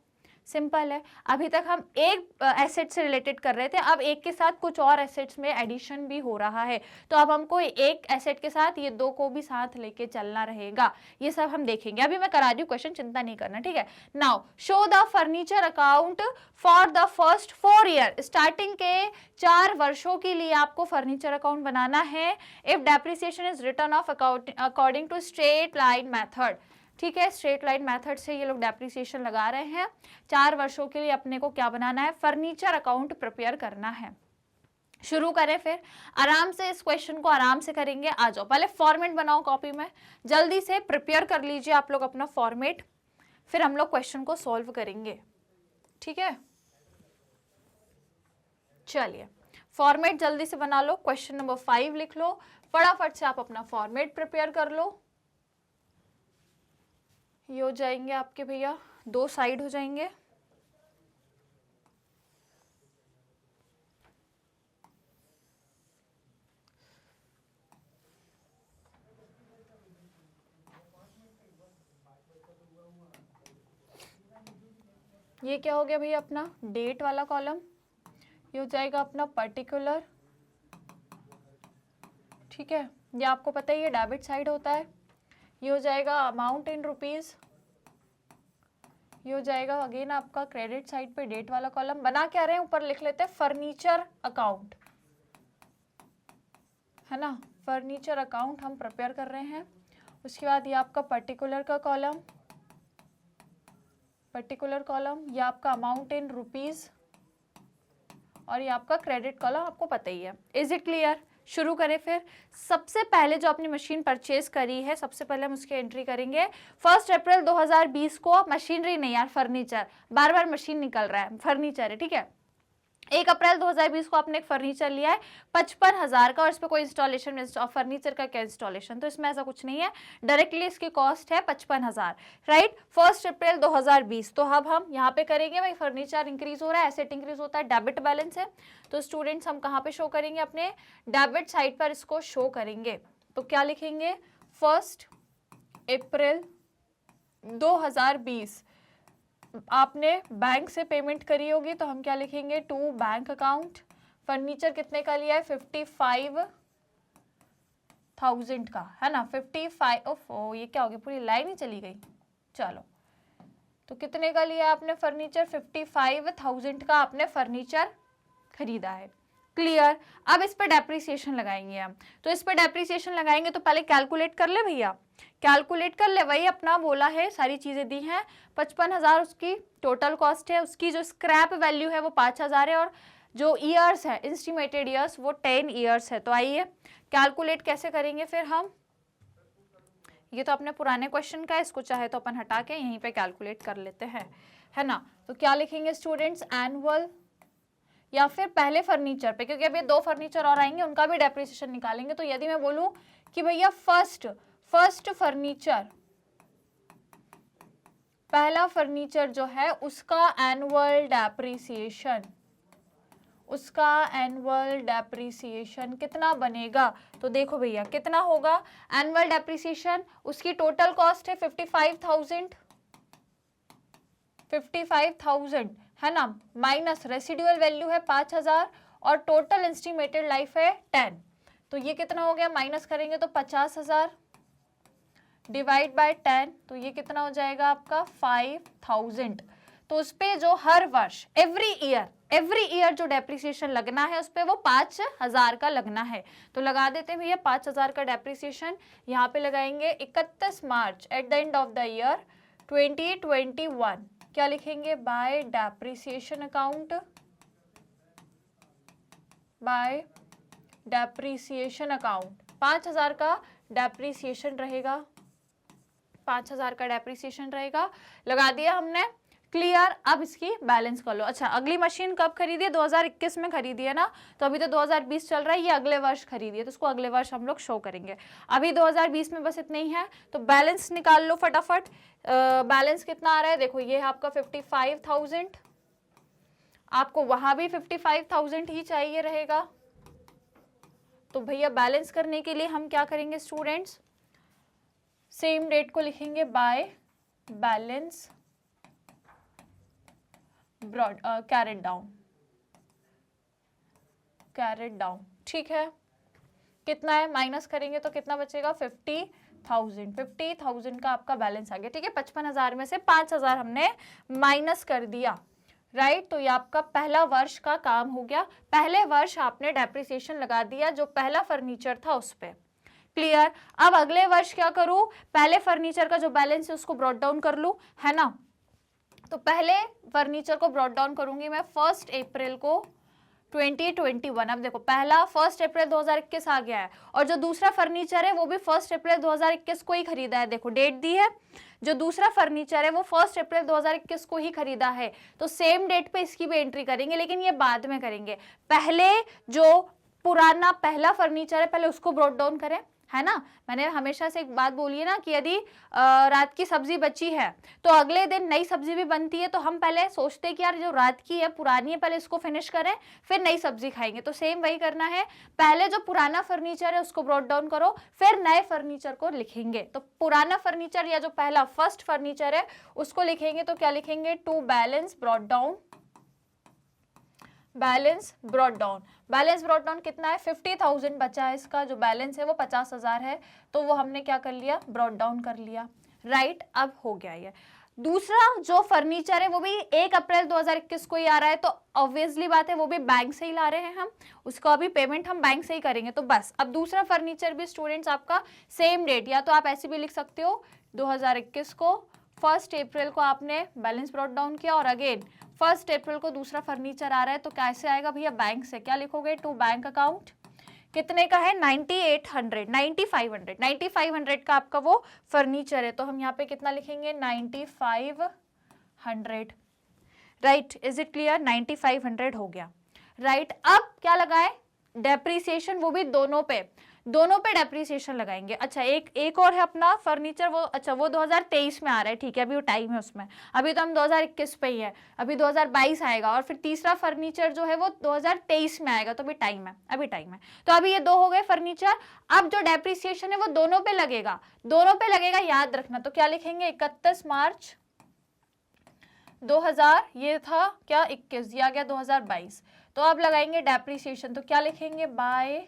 सिंपल है। अभी तक हम एक एसेट से रिलेटेड कर रहे थे, अब एक के साथ कुछ और एसेट्स में एडिशन भी हो रहा है, तो अब हमको एक एसेट के साथ ये 2 को भी साथ लेके चलना रहेगा। ये सब हम देखेंगे, अभी मैं करा रही हूँ क्वेश्चन, चिंता नहीं करना। ठीक है, now show the furniture account for the first 4 year, starting के 4 वर्षों के लिए आपको फर्नीचर अकाउंट बनाना है। If depreciation is written off according to straight line method. ठीक है, स्ट्रेट लाइन मेथड से ये लोग डेप्रिसिएशन लगा रहे हैं। 4 वर्षों के लिए अपने को क्या बनाना है, फर्नीचर अकाउंट प्रिपेयर करना है। शुरू करें फिर, आराम से इस क्वेश्चन को आराम से करेंगे। आ जाओ, पहले फॉर्मेट बनाओ कॉपी में, जल्दी से प्रिपेयर कर लीजिए आप लोग अपना फॉर्मेट, फिर हम लोग क्वेश्चन को सॉल्व करेंगे। ठीक है, चलिए फॉर्मेट जल्दी से बना लो। क्वेश्चन नंबर 5 लिख लो, फटाफट से आप अपना फॉर्मेट प्रिपेयर कर लो। ये हो जाएंगे आपके भैया, 2 साइड हो जाएंगे। ये क्या हो गया भैया, अपना डेट वाला कॉलम। ये हो जाएगा अपना पर्टिकुलर। ठीक है, ये आपको पता ही है डेबिट साइड होता है। ये हो जाएगा अमाउंट इन रुपीज। ये हो जाएगा अगेन आपका क्रेडिट साइड पे डेट वाला कॉलम। बना क्या रहे हैं, ऊपर लिख लेते हैं फर्नीचर अकाउंट, है ना, फर्नीचर अकाउंट हम प्रिपेयर कर रहे हैं। उसके बाद ये आपका पर्टिकुलर का कॉलम, पर्टिकुलर कॉलम, ये आपका अमाउंट इन रुपीज और ये आपका क्रेडिट कॉलम, आपको पता ही है। Is it clear? शुरू करें फिर। सबसे पहले जो आपने मशीन परचेज करी है, सबसे पहले हम उसकी एंट्री करेंगे 1 अप्रैल 2020 को। मशीनरी नहीं यार, फर्नीचर, बार बार मशीन निकल रहा है, फर्नीचर है, ठीक है। 1 अप्रैल 2020 को आपने एक फर्नीचर लिया है 55,000 का, और इस पर कोई इंस्टॉलेशन, फर्नीचर का क्या इंस्टॉलेशन, तो इसमें ऐसा कुछ नहीं है, डायरेक्टली इसकी कॉस्ट है 55,000, राइट। 1 अप्रैल 2020, तो अब हम यहाँ पे करेंगे भाई, फर्नीचर इंक्रीज हो रहा है, एसेट इंक्रीज होता है, डेबिट बैलेंस है, तो स्टूडेंट्स हम कहाँ पे शो करेंगे, अपने डेबिट साइड पर इसको शो करेंगे। तो क्या लिखेंगे, 1 अप्रैल 2020 आपने बैंक से पेमेंट करी होगी, तो हम क्या लिखेंगे, टू बैंक अकाउंट। फर्नीचर कितने का लिया है, 55,000 का, है ना, 55। ओफो, ये क्या हो गया, पूरी लाइन ही चली गई। चलो, तो कितने का लिया आपने फर्नीचर, 55,000 का आपने फर्नीचर खरीदा है। क्लियर? अब इस पर डेप्रिसिएशन लगाएंगे हम। तो इस पर डेप्रिसिएशन लगाएंगे तो पहले कैलकुलेट कर ले भैया, कैलकुलेट कर ले। वही अपना बोला है, सारी चीजें दी हैं। 55,000 उसकी टोटल कॉस्ट है, उसकी जो स्क्रैप वैल्यू है वो 5,000 है, और जो ईयर्स है, एस्टिमेटेड ईयर्स, वो 10 ईयर्स है। तो आइए कैलकुलेट कैसे करेंगे फिर हम। ये तो अपने पुराने क्वेश्चन का है, इसको चाहे तो अपन हटा के यहीं पे कैलकुलेट कर लेते हैं, है ना। तो क्या लिखेंगे स्टूडेंट्स, एनुअल, या फिर पहले फर्नीचर पे, क्योंकि अभी 2 फर्नीचर और आएंगे, उनका भी डेप्रिसिएशन निकालेंगे। तो यदि मैं बोलूं कि भैया फर्स्ट फर्नीचर, पहला फर्नीचर जो है उसका एनुअल डेप्रिसिएशन कितना बनेगा, तो देखो भैया कितना होगा एनुअल डेप्रिसिएशन। उसकी टोटल कॉस्ट है 55,000 है ना, माइनस रेसिडुअल वैल्यू है 5,000 और टोटल एस्टिमेटेड लाइफ है 10। तो ये कितना हो गया, माइनस करेंगे तो 50,000 डिवाइड बाय 10, तो ये कितना हो जाएगा आपका 5,000। तो उस पे जो हर वर्ष एवरी ईयर जो डेप्रिसिएशन लगना है उस पे वो 5,000 का लगना है। तो लगा देते हैं भैया 5,000 का डेप्रिसिएशन। यहाँ पे लगाएंगे 31 March at the end of the year 2021। क्या लिखेंगे, by depreciation account, by depreciation account 5,000 का डेप्रिसिएशन रहेगा, 5,000 का डेप्रिसिएशन रहेगा। लगा दिया हमने, क्लियर। अब इसकी बैलेंस कर लो। अच्छा, अगली मशीन कब खरीदी है, 2021 में खरीदी है ना, तो अभी तो 2020 चल रहा है, ये अगले वर्ष खरीदी है, तो उसको अगले वर्ष हम लोग शो करेंगे। अभी 2020 में बस इतना ही है, तो बैलेंस निकाल लो फटाफट। बैलेंस कितना आ रहा है, देखो ये है आपका 55,000, आपको वहां भी 55,000 ही चाहिए रहेगा। तो भैया बैलेंस करने के लिए हम क्या करेंगे स्टूडेंट्स, सेम डेट को लिखेंगे by balance brought carried down, ठीक है। कितना है, माइनस करेंगे तो कितना बचेगा, 50,000 का आपका बैलेंस आ गया, ठीक है। 55,000 में से 5,000 हमने माइनस कर दिया, राइट। तो ये आपका पहला वर्ष का काम हो गया। पहले वर्ष आपने डेप्रिसिएशन लगा दिया जो पहला फर्नीचर था उस पे, क्लियर। अब अगले वर्ष क्या करूं, पहले फर्नीचर का जो बैलेंस है उसको ब्रॉट डाउन कर लूं, है ना। तो पहले फर्नीचर को ब्रॉट डाउन करूंगी मैं 1 अप्रैल को 2021। अब देखो पहला 1 अप्रैल 2021 आ गया है, और जो दूसरा फर्नीचर है वो भी 1 अप्रैल 2021 को ही खरीदा है, देखो डेट दी है। जो दूसरा फर्नीचर है वो 1 अप्रैल 2021 को ही खरीदा है, तो सेम डेट पे इसकी भी एंट्री करेंगे, लेकिन ये बाद में करेंगे। पहले जो पुराना पहला फर्नीचर है पहले उसको ब्रॉट डाउन करें, है ना। मैंने हमेशा से एक बात बोली है ना कि यदि रात की सब्जी बची है तो अगले दिन नई सब्जी भी बनती है, तो हम पहले सोचते हैं कि यार जो रात की है पुरानी है पहले इसको फिनिश करें फिर नई सब्जी खाएंगे। तो सेम वही करना है, पहले जो पुराना फर्नीचर है उसको ब्रॉट डाउन करो, फिर नए फर्नीचर को लिखेंगे। तो पुराना फर्नीचर या जो पहला फर्स्ट फर्नीचर है उसको लिखेंगे, तो क्या लिखेंगे, to balance brought down, balance brought down. Balance brought down कितना है, 50,000 बचा है, इसका जो बैलेंस है वो 50,000 है, तो वो हमने क्या कर लिया, ब्रॉट डाउन कर लिया, राइट। अब हो गया ये। दूसरा जो फर्नीचर है वो भी 1 अप्रैल 2021 को ही आ रहा है, तो ऑब्वियसली बात है वो भी बैंक से ही ला रहे हैं हम, उसका भी पेमेंट हम बैंक से ही करेंगे। तो बस अब दूसरा फर्नीचर भी स्टूडेंट्स आपका सेम डेट, या तो आप ऐसे भी लिख सकते हो 2021 को 1 अप्रैल को आपने बैलेंस ब्रॉट डाउन किया और अगेन 1 अप्रैल को दूसरा फर्नीचर आ रहा है, तो कैसे आएगा भैया? बैंक से। क्या लिखोगे? To bank account. कितने का है? 9800, 9500 का आपका वो फर्नीचर है, तो हम यहाँ पे कितना लिखेंगे? 9500। Right, is it clear? 9500 हो गया। राइट, अब क्या लगाए? डेप्रीसिएशन, वो भी दोनों पे डेप्रीसिएशन लगाएंगे। अच्छा, एक और है अपना फर्नीचर, वो अच्छा वो 2023 में आ रहा है, ठीक है, अभी वो टाइम है उसमें, अभी तो हम 2021 पे ही है, अभी 2022 आएगा, और फिर तीसरा फर्नीचर जो है वो 2023 में आएगा, तो अभी टाइम है, तो अभी ये दो हो गए फर्नीचर। अब जो डेप्रीसिएशन है वो दोनों पे लगेगा, याद रखना। तो क्या लिखेंगे? 31 मार्च 2000, ये था क्या 21, ये आ गया 2022, तो अब लगाएंगे डेप्रीसिएशन। तो क्या लिखेंगे? By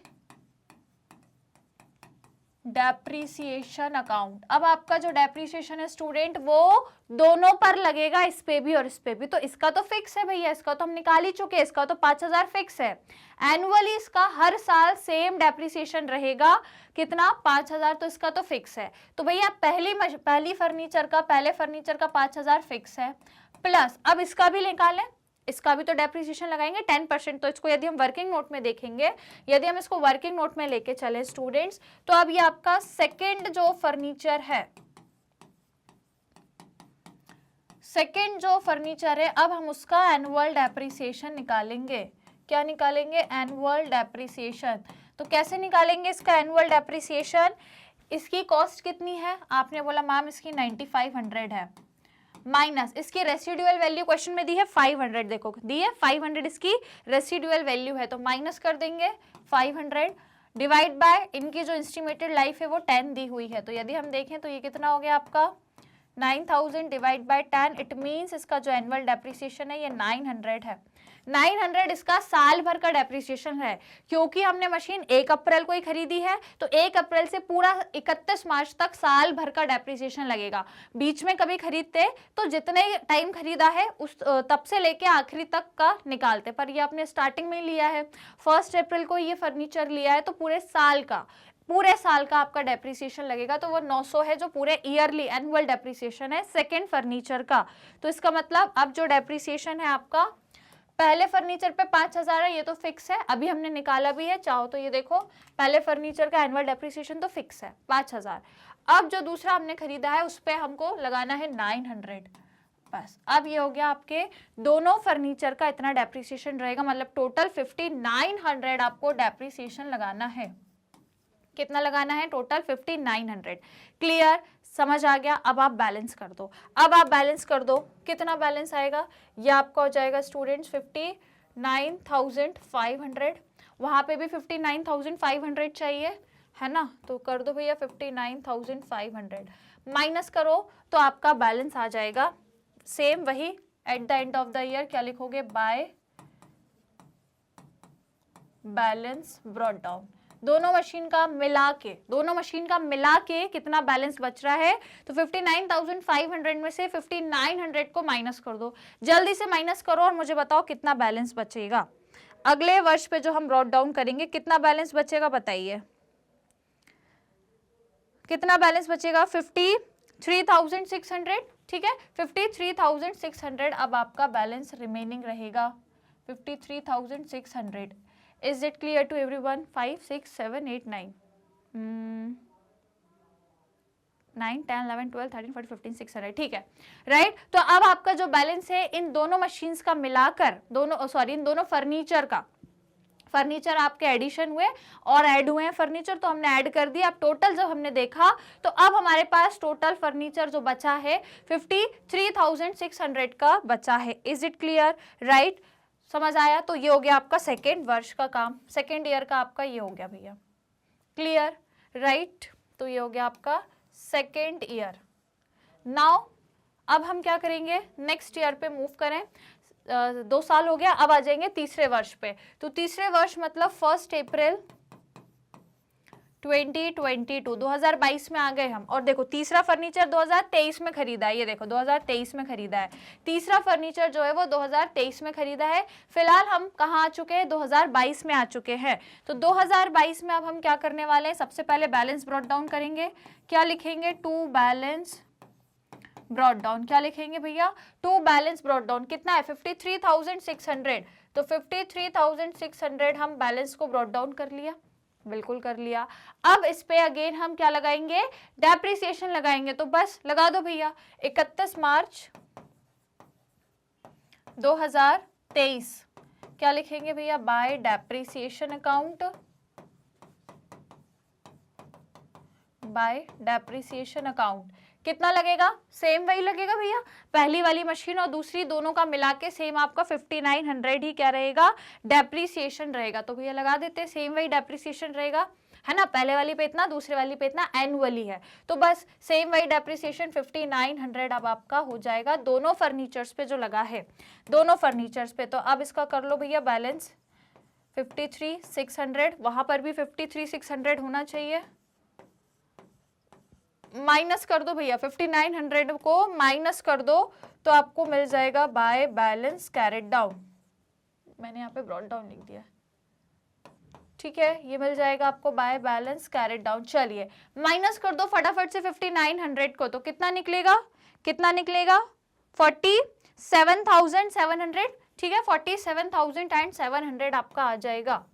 depreciation account. अब आपका जो डेप्रीसिएशन है स्टूडेंट, वो दोनों पर लगेगा, इस पे भी और इस पे भी। तो इसका तो फिक्स है भैया, इसका तो हम निकाल ही चुके हैं, इसका तो 5000 फिक्स है। एनुअली इसका हर साल सेम डेप्रीसिएशन रहेगा, कितना? 5000, तो इसका तो फिक्स है। तो भैया पहले फर्नीचर का 5000 फिक्स है, प्लस अब इसका भी निकालें, इसका भी तो डेप्रीसिएशन लगाएंगे 10%। तो इसको यदि हम वर्किंग नोट में देखेंगे, यदि हम इसको वर्किंग नोट में लेके चले स्टूडेंट्स, तो अब ये आपका सेकंड जो फर्नीचर है, अब हम उसका एनुअल डेप्रीसिएशन निकालेंगे। क्या निकालेंगे? Annual depreciation. तो कैसे निकालेंगे इसका एनुअल डेप्रीसिएशन? इसकी कॉस्ट कितनी है? आपने बोला मैम इसकी 9500 है, माइनस इसकी रेसिडुअल वैल्यू क्वेश्चन में दी है 500, देखो दी है 500 इसकी रेसिडुअल वैल्यू है, तो माइनस कर देंगे 500 डिवाइड बाय इनकी जो एस्टिमेटेड लाइफ है वो 10 दी हुई है। तो यदि हम देखें तो ये कितना हो गया आपका? 9000 डिवाइड बाय 10, इट मीन्स इसका जो एनुअल डेप्रीसिएशन है ये 900 है। 900 इसका साल भर का डेप्रीसिएशन है, क्योंकि हमने मशीन 1 अप्रैल को ही खरीदी है, तो 1 अप्रैल से पूरा 31 मार्च तक साल भर का डेप्रीसिएशन लगेगा। बीच में कभी खरीदते तो जितने टाइम खरीदा है उस तब से लेके आखिरी तक का निकालते, पर ये आपने स्टार्टिंग में लिया है, 1 अप्रैल को ये फर्नीचर लिया है, तो पूरे साल का आपका डेप्रीसिएशन लगेगा। तो वो 900 है जो पूरे ईयरली एनुअल डेप्रीसिएशन है सेकेंड फर्नीचर का। तो इसका मतलब अब जो डेप्रीसिएशन है आपका पहले फर्नीचर पे 5000 है, ये तो फिक्स है, अभी हमने निकाला भी है, चाहो तो ये देखो पहले फर्नीचर का एनुअल डेप्रीसिएशन तो फिक्स है 5000। अब जो दूसरा हमने खरीदा है उस पे हमको लगाना है 900, बस। अब ये हो गया आपके दोनों फर्नीचर का इतना डेप्रीसिएशन रहेगा, मतलब टोटल 5900 आपको डेप्रीसिएशन लगाना है। कितना लगाना है? टोटल 5900। क्लियर? समझ आ गया? अब आप बैलेंस कर दो, कितना बैलेंस आएगा? ये आपका हो जाएगा स्टूडेंट्स 59,500, वहां पे भी 59,500 चाहिए है ना, तो कर दो भैया 59,500, माइनस करो तो आपका बैलेंस आ जाएगा सेम वही eight the end of the year. क्या लिखोगे? By balance brought down. दोनों मशीन का मिला के कितना बैलेंस बच रहा है? तो 59,500 में से 5900 को माइनस कर दो, जल्दी से माइनस करो और मुझे बताओ कितना बैलेंस बचेगा। अगले वर्ष पे जो हम ब्रॉट डाउन करेंगे कितना बैलेंस बचेगा बताइए, कितना बैलेंस बचेगा? 53,600, ठीक है, 53,600 अब आपका बैलेंस रिमेनिंग रहेगा, 53,600। Is it clear to everyone? 5, 6, 7, 8, 9, 9, 10, 11, 12, 13, 14, 15, 600, ठीक है, राइट। तो अब आपका जो बैलेंस है इन दोनों मशीन्स का मिलाकर, इन दोनों फर्नीचर आपके एडिशन हुए और ऐड हुए हैं फर्नीचर, तो हमने ऐड कर दिया। अब टोटल जब हमने देखा तो अब हमारे पास टोटल फर्नीचर जो बचा है 53,600 का बचा है। Is it clear? राइट, समझ आया? तो ये हो गया आपका सेकेंड वर्ष का काम, सेकेंड ईयर का आपका ये हो गया भैया। क्लियर? राइट, तो ये हो गया आपका सेकेंड ईयर। नाउ अब हम क्या करेंगे? नेक्स्ट ईयर पे मूव करें। 2 साल हो गया, अब आ जाएंगे तीसरे वर्ष पे। तो तीसरे वर्ष मतलब 1 अप्रैल 2022 में आ गए हम। और देखो तीसरा फर्नीचर 2023 में खरीदा है, ये देखो 2023 में खरीदा है, तीसरा फर्नीचर जो है वो 2023 में खरीदा है। फिलहाल हम कहाँ आ चुके हैं? 2022 में आ चुके हैं। तो 2022 में अब हम क्या करने वाले हैं? सबसे पहले बैलेंस ब्रॉट डाउन करेंगे। क्या लिखेंगे? To balance brought down. क्या लिखेंगे भैया? To balance brought down. कितना है? 53,600। तो 53,600 हम बैलेंस को ब्रॉट डाउन कर लिया, बिल्कुल कर लिया। अब इस पे अगेन हम क्या लगाएंगे? डेप्रिसिएशन लगाएंगे। तो बस लगा दो भैया 31 मार्च 2023। क्या लिखेंगे भैया? Bye depreciation account, by depreciation account. कितना लगेगा? सेम वही लगेगा भैया, पहली वाली मशीन और दूसरी दोनों का मिला के सेम आपका 5900 ही क्या रहेगा? डेप्रिसिएशन रहेगा। तो भैया लगा देते, सेम वही डेप्रिसिएशन रहेगा, है ना। पहले वाली पे इतना, दूसरे वाली पे इतना, एनुअली है तो बस सेम वही डेप्रिसिएशन 5900 अब आपका हो जाएगा दोनों फर्नीचर्स पे जो लगा है, दोनों फर्नीचर्स पे। तो अब इसका कर लो भैया बैलेंस 53,600, वहां पर भी 53,600 होना चाहिए। माइनस कर दो भैया, 5900 को माइनस कर दो तो आपको मिल जाएगा बाय बैलेंस कैरेट डाउन। मैंने यहाँ पे ब्रॉट डाउन लिख दिया, ठीक है, ये मिल जाएगा आपको बाय बैलेंस कैरेट डाउन। चलिए माइनस कर दो फटाफट से 5900 को, तो कितना निकलेगा? कितना निकलेगा? 47,700, ठीक है, 47,700 आपका आ जाएगा।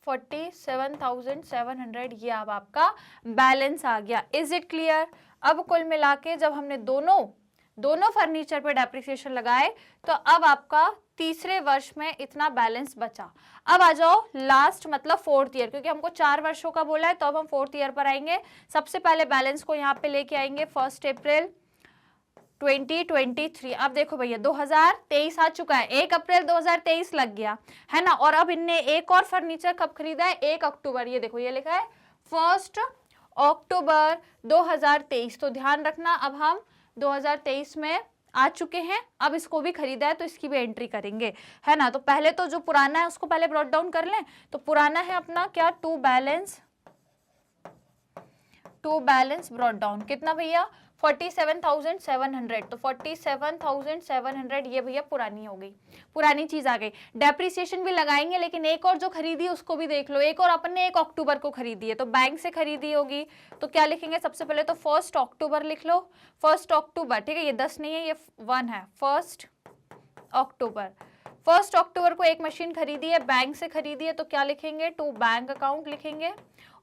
47,700 ये अब आपका बैलेंस आ गया। Is it clear? अब कुल मिला के जब हमने दोनों फर्नीचर पे डेप्रिसिएशन लगाए तो अब आपका तीसरे वर्ष में इतना बैलेंस बचा। अब आ जाओ लास्ट मतलब फोर्थ ईयर, क्योंकि हमको 4 वर्षों का बोला है तो अब हम फोर्थ ईयर पर आएंगे। सबसे पहले बैलेंस को यहाँ पे लेके आएंगे 1 अप्रैल 2023। अब देखो भैया 2023 आ चुका है, 1 अप्रैल 2023 लग गया, है ना। और अब इनने एक और फर्नीचर कब खरीदा है? 1 अक्टूबर। ये देखो ये लिखा है 1 अक्टूबर 2023। तो ध्यान रखना अब हम 2023 में आ चुके हैं, अब इसको भी खरीदा है तो इसकी भी एंट्री करेंगे, है ना। तो पहले तो जो पुराना है उसको पहले ब्रॉट डाउन कर लें। तो पुराना है अपना क्या? To balance brought down. कितना भैया? 47,700। तो 47,700 ये भैया पुरानी हो गई, पुरानी चीज आ गई। डेप्रिसिएशन भी लगाएंगे, लेकिन एक और जो खरीदी उसको भी देख लो। एक और अपन ने 1 अक्टूबर को खरीदी है तो बैंक से खरीदी होगी, तो क्या लिखेंगे? सबसे पहले तो 1 अक्टूबर लिख लो, 1 अक्टूबर, ठीक है, ये 10 नहीं है, ये 1 है। 1 अक्टूबर, 1 अक्टूबर को एक मशीन खरीदी है, बैंक से खरीदी है, तो क्या लिखेंगे? टू बैंक अकाउंट लिखेंगे।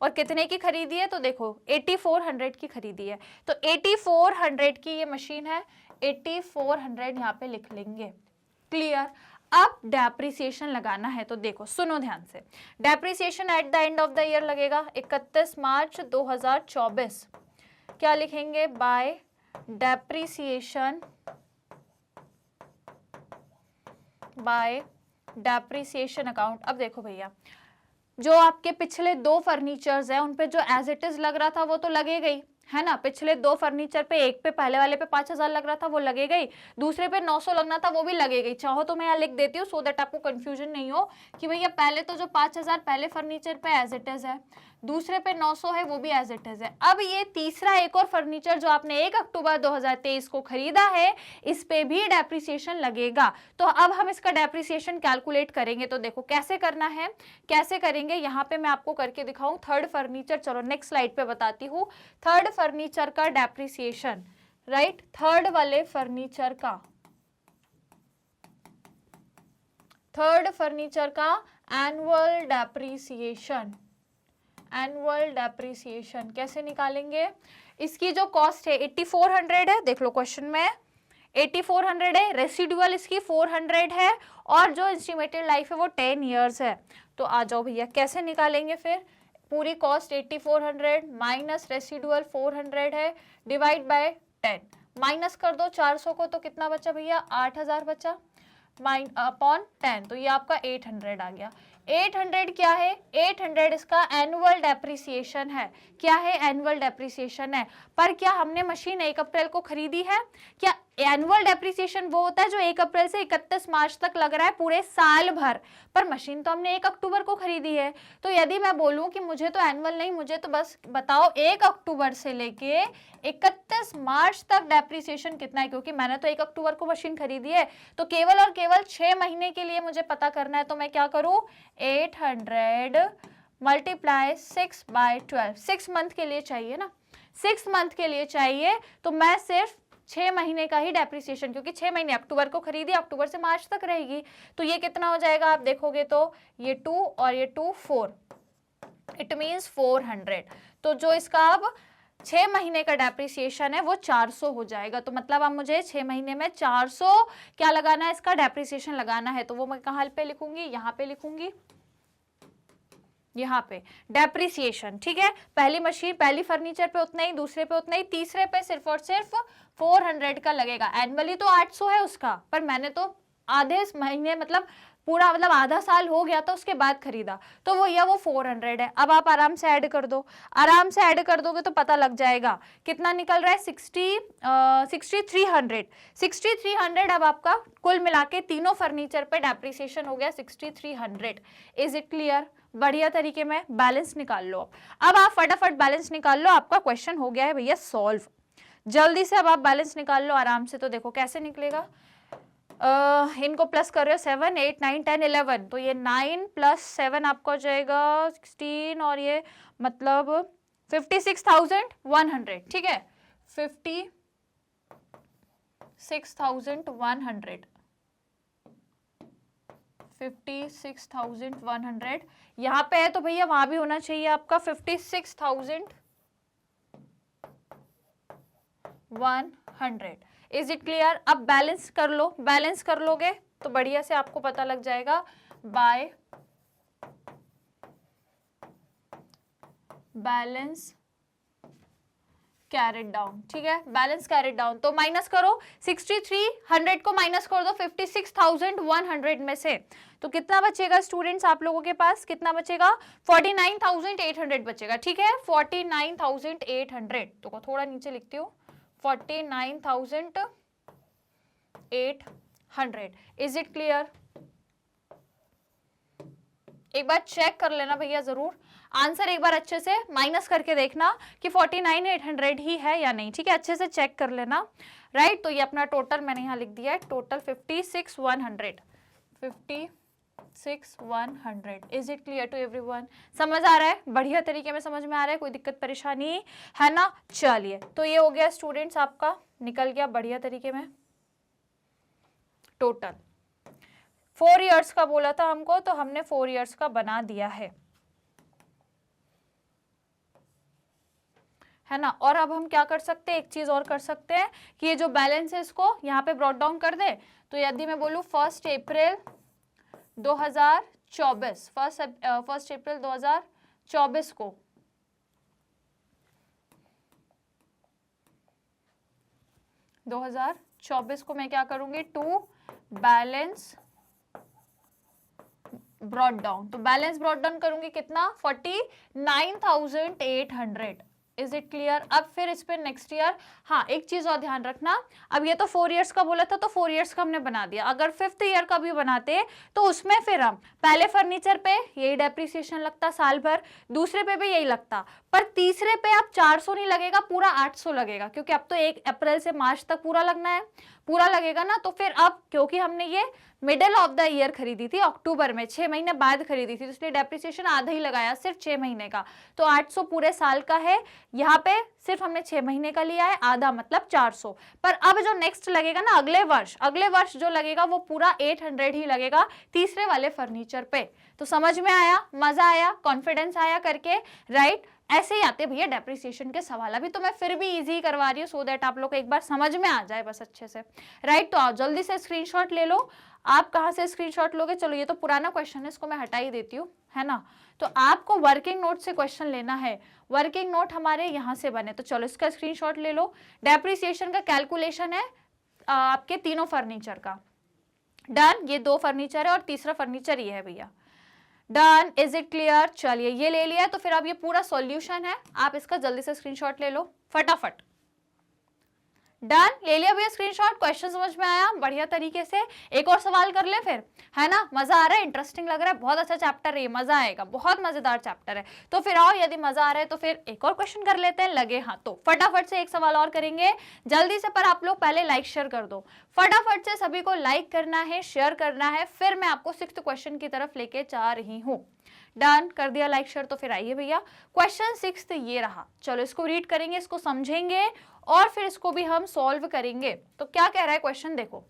और कितने की खरीदी है? तो देखो 8400 की खरीदी है, तो 8400 की ये मशीन है, 8400 यहाँ पे लिख लेंगे। क्लियर? अब डेप्रिसिएशन लगाना है तो देखो सुनो ध्यान से, depreciation eight the end of the year लगेगा 31 मार्च 2024। क्या लिखेंगे? By depreciation, bye depreciation account. अब देखो भैया जो आपके पिछले 2 फर्नीचर्स है उन पे जो एज इट इज लग रहा था वो तो लगेगा ही, है ना। पिछले 2 फर्नीचर पे, एक पे पहले वाले पे 5000 लग रहा था वो लगेगा ही, दूसरे पे 900 लगना था वो भी लगेगा ही। चाहो तो मैं यहाँ लिख देती हूँ सो दैट आपको कंफ्यूजन नहीं हो कि भैया पहले तो जो 5000 पहले फर्नीचर पे एज इट इज है, दूसरे पे 900 है वो भी एज इट इज है। अब ये तीसरा एक और फर्नीचर जो आपने 1 अक्टूबर 2023 को खरीदा है, इस पे भी डेप्रिसिएशन लगेगा। तो अब हम इसका डेप्रिसिएशन कैलकुलेट करेंगे। तो देखो कैसे करना है, कैसे करेंगे, यहाँ पे मैं आपको करके दिखाऊं। थर्ड फर्नीचर, चलो नेक्स्ट स्लाइड पे बताती हूँ। थर्ड फर्नीचर का डेप्रिसिएशन, राइट, थर्ड वाले फर्नीचर का, थर्ड फर्नीचर का एनुअल डेप्रिसिएशन, एनुअल डेप्रिसिएशन कैसे निकालेंगे? इसकी जो कॉस्ट है 8400 है, देख लो क्वेश्चन में 8400 है, रेसिडुअल इसकी 400 है, और जो एस्टिमेटेड लाइफ है वो 10 इयर्स है। तो आ जाओ भैया कैसे निकालेंगे फिर? पूरी कॉस्ट 8400 माइनस रेसिडुअल 400 है, डिवाइड बाय 10, माइनस कर दो 400 को, तो कितना बचा भैया? 8000 बचा, अपॉन 10, तो ये आपका 800 आ गया। 800 क्या है? 800 इसका एनुअल डेप्रिसिएशन है। क्या है? एनुअल डेप्रिसिएशन है। पर क्या हमने मशीन 1 अप्रैल को खरीदी है? क्या एनुअल डेप्रिसिएशन वो होता है जो 1 अप्रैल से 31 मार्च तक लग रहा है पूरे साल भर, पर मशीन तो हमने 1 अक्टूबर को खरीदी है। तो यदि मैं बोलूं कि मुझे तो एनुअल नहीं, मुझे तो बस बताओ 1 अक्टूबर से लेके 31 मार्च तक डेप्रिसिएशन कितना है, क्योंकि मैंने तो 1 अक्टूबर को मशीन खरीदी है, तो केवल और केवल 6 महीने के लिए मुझे पता करना है। तो मैं क्या करूं? 800 मल्टीप्लाई 6 बाय 12, 6 मंथ के लिए चाहिए ना, 6 मंथ के लिए चाहिए, तो मैं सिर्फ 6 महीने का ही डेप्रिसिएशन, क्योंकि 6 महीने अक्टूबर को खरीदी, अक्टूबर से मार्च तक रहेगी, तो ये कितना हो जाएगा आप देखोगे तो ये 2 और ये 2 4, इट मीन्स 400। तो जो इसका अब 6 महीने का डेप्रिसिएशन है वो 400 हो जाएगा। तो मतलब अब मुझे 6 महीने में 400 क्या लगाना है, इसका डेप्रिसिएशन लगाना है। तो वो मैं कहाँ पे लिखूंगी, यहाँ पे लिखूंगी, यहाँ पे डेप्रिसिएशन, ठीक है। पहली मशीन, पहली फर्नीचर पे उतना ही, दूसरे पे उतना ही, तीसरे पे सिर्फ और सिर्फ 400 का लगेगा। एनुअली तो 800 है उसका, पर मैंने तो आधे महीने मतलब पूरा मतलब आधा साल हो गया था उसके बाद खरीदा, तो वो ये वो 400 है। अब आप आराम से ऐड कर दो, आराम से ऐड कर दोगे तो पता लग जाएगा कितना निकल रहा है, 6300। 6300 अब आपका कुल मिला के तीनों फर्नीचर पे डेप्रिसिएशन हो गया 6300। Is it clear? बढ़िया तरीके में बैलेंस निकाल लो। अब आप फटाफट बैलेंस निकाल लो, आपका क्वेश्चन हो गया है भैया सॉल्व। जल्दी से अब आप बैलेंस निकाल लो आराम से। तो देखो कैसे निकलेगा, इनको प्लस कर रहे हो 7 8 9 10 11, तो ये 9 + 7 आपका हो जाएगा 16, और ये मतलब 56,100, ठीक है, 56,100, 56,100 यहाँ पे है, तो भैया वहां भी होना चाहिए आपका 56,100। Is it clear? अब बैलेंस कर लो, बैलेंस कर लोगे तो बढ़िया से आपको पता लग जाएगा बाय बैलेंस कैरेट डाउन, ठीक है, बैलेंस कैरेट डाउन। तो माइनस करो, 6300 को माइनस कर दो 56,100 में से, तो कितना बचेगा स्टूडेंट्स आप लोगों के पास, कितना बचेगा, 49,800 बचेगा, ठीक है, 49,800। तो थोड़ा नीचे लिखती हूँ, 49,800। Is it clear? एक बार चेक कर लेना भैया जरूर, आंसर एक बार अच्छे से माइनस करके देखना कि 49,800 ही है या नहीं, ठीक है, अच्छे से चेक कर लेना, राइट। तो ये अपना टोटल मैंने यहाँ लिख दिया है, total 56,100, 56,100। Is it clear to everyone? समझ आ रहा है? बढ़िया तरीके में समझ में आ रहा है, कोई दिक्कत परेशानी है ना? चलिए, तो ये हो गया स्टूडेंट्स, आपका निकल गया बढ़िया तरीके में टोटल। 4 इयर्स का बोला था हमको, तो हमने 4 इयर्स का बना दिया है ना। और अब हम क्या कर सकते हैं, एक चीज और कर सकते हैं कि ये जो बैलेंस है इसको यहाँ पे ब्रॉट डाउन कर दे। तो यदि मैं बोलूँ 1 अप्रैल 2024, 1 अप्रैल 2024 को मैं क्या करूंगी, टू बैलेंस ब्रॉट डाउन। तो बैलेंस ब्रॉट डाउन करूंगी कितना, 49,800। Is it clear? अब फिर इस पे नेक्स्ट ईयर, हाँ एक चीज और ध्यान रखना, अब ये तो 4 इयर्स का बोला था, तो 4 इयर्स का हमने बना दिया। अगर 5th ईयर का भी बनाते तो उसमें फिर हम पहले फर्नीचर पे यही डेप्रिसिएशन लगता साल भर, दूसरे पे भी यही लगता, पर तीसरे पे अब 400 नहीं लगेगा, पूरा 800 लगेगा, क्योंकि अब तो 1 अप्रैल से मार्च तक पूरा लगना है, पूरा लगेगा ना। तो फिर अब क्योंकि हमने ये मिडिल ऑफ द ईयर खरीदी थी, अक्टूबर में, 6 महीने बाद खरीदी थी, तो इसलिए डेप्रिसिएशन आधा ही लगाया, सिर्फ 6 महीने का, तो 800 पूरे साल का है। यहाँ पे सिर्फ हमने 6 महीने का लिया है, आधा मतलब 400। पर अब जो नेक्स्ट लगेगा ना, अगले वर्ष जो लगेगा वो पूरा 800 ही लगेगा तीसरे वाले फर्नीचर पे। तो समझ में आया, मजा आया, कॉन्फिडेंस आया करके, राइट। ऐसे ही आते भैया डेप्रिसिएशन के सवाल, अभी तो मैं फिर भी इजी करवा रही हूँ सो दैट आप लोग को एक बार समझ में आ जाए बस अच्छे से, राइट। तो आओ जल्दी से स्क्रीनशॉट ले लो। आप कहाँ से स्क्रीनशॉट लोगे, चलो ये तो पुराना क्वेश्चन है, इसको मैं हटा ही देती हूँ, है ना। तो आपको वर्किंग नोट से क्वेश्चन लेना है, वर्किंग नोट हमारे यहाँ से बने, तो चलो इसका स्क्रीनशॉट ले लो। डेप्रिसिएशन का कैलकुलेशन है आपके तीनों फर्नीचर का, डन। ये 2 फर्नीचर है और तीसरा फर्नीचर ये है भैया, डन। Is it clear? चलिए ये ले लिया, तो फिर अब ये पूरा सॉल्यूशन है, आप इसका जल्दी से स्क्रीनशॉट ले लो फटाफट। डन, ले लिया भैया स्क्रीनशॉट, क्वेश्चन समझ में आया बढ़िया तरीके से। एक और सवाल कर ले फिर, है ना, मजा आ रहा है, इंटरेस्टिंग लग रहा है, बहुत अच्छा चैप्टर है, मजा आएगा, बहुत मजेदार चैप्टर है। तो फिर आओ, यदि मजा आ रहा है तो फिर एक और क्वेश्चन कर लेते हैं, लगे हाँ तो फटाफट से एक सवाल और करेंगे जल्दी से। पर आप लोग पहले लाइक शेयर कर दो, फटाफट से सभी को लाइक करना है, शेयर करना है, फिर मैं आपको 6th क्वेश्चन की तरफ लेके जा रही हूँ, डन कर दिया लाइक शेयर। तो फिर आइए भैया क्वेश्चन 6 ये रहा, चलो इसको रीड करेंगे, इसको समझेंगे और फिर इसको भी हम सॉल्व करेंगे। तो क्या कह रहा है क्वेश्चन, देखो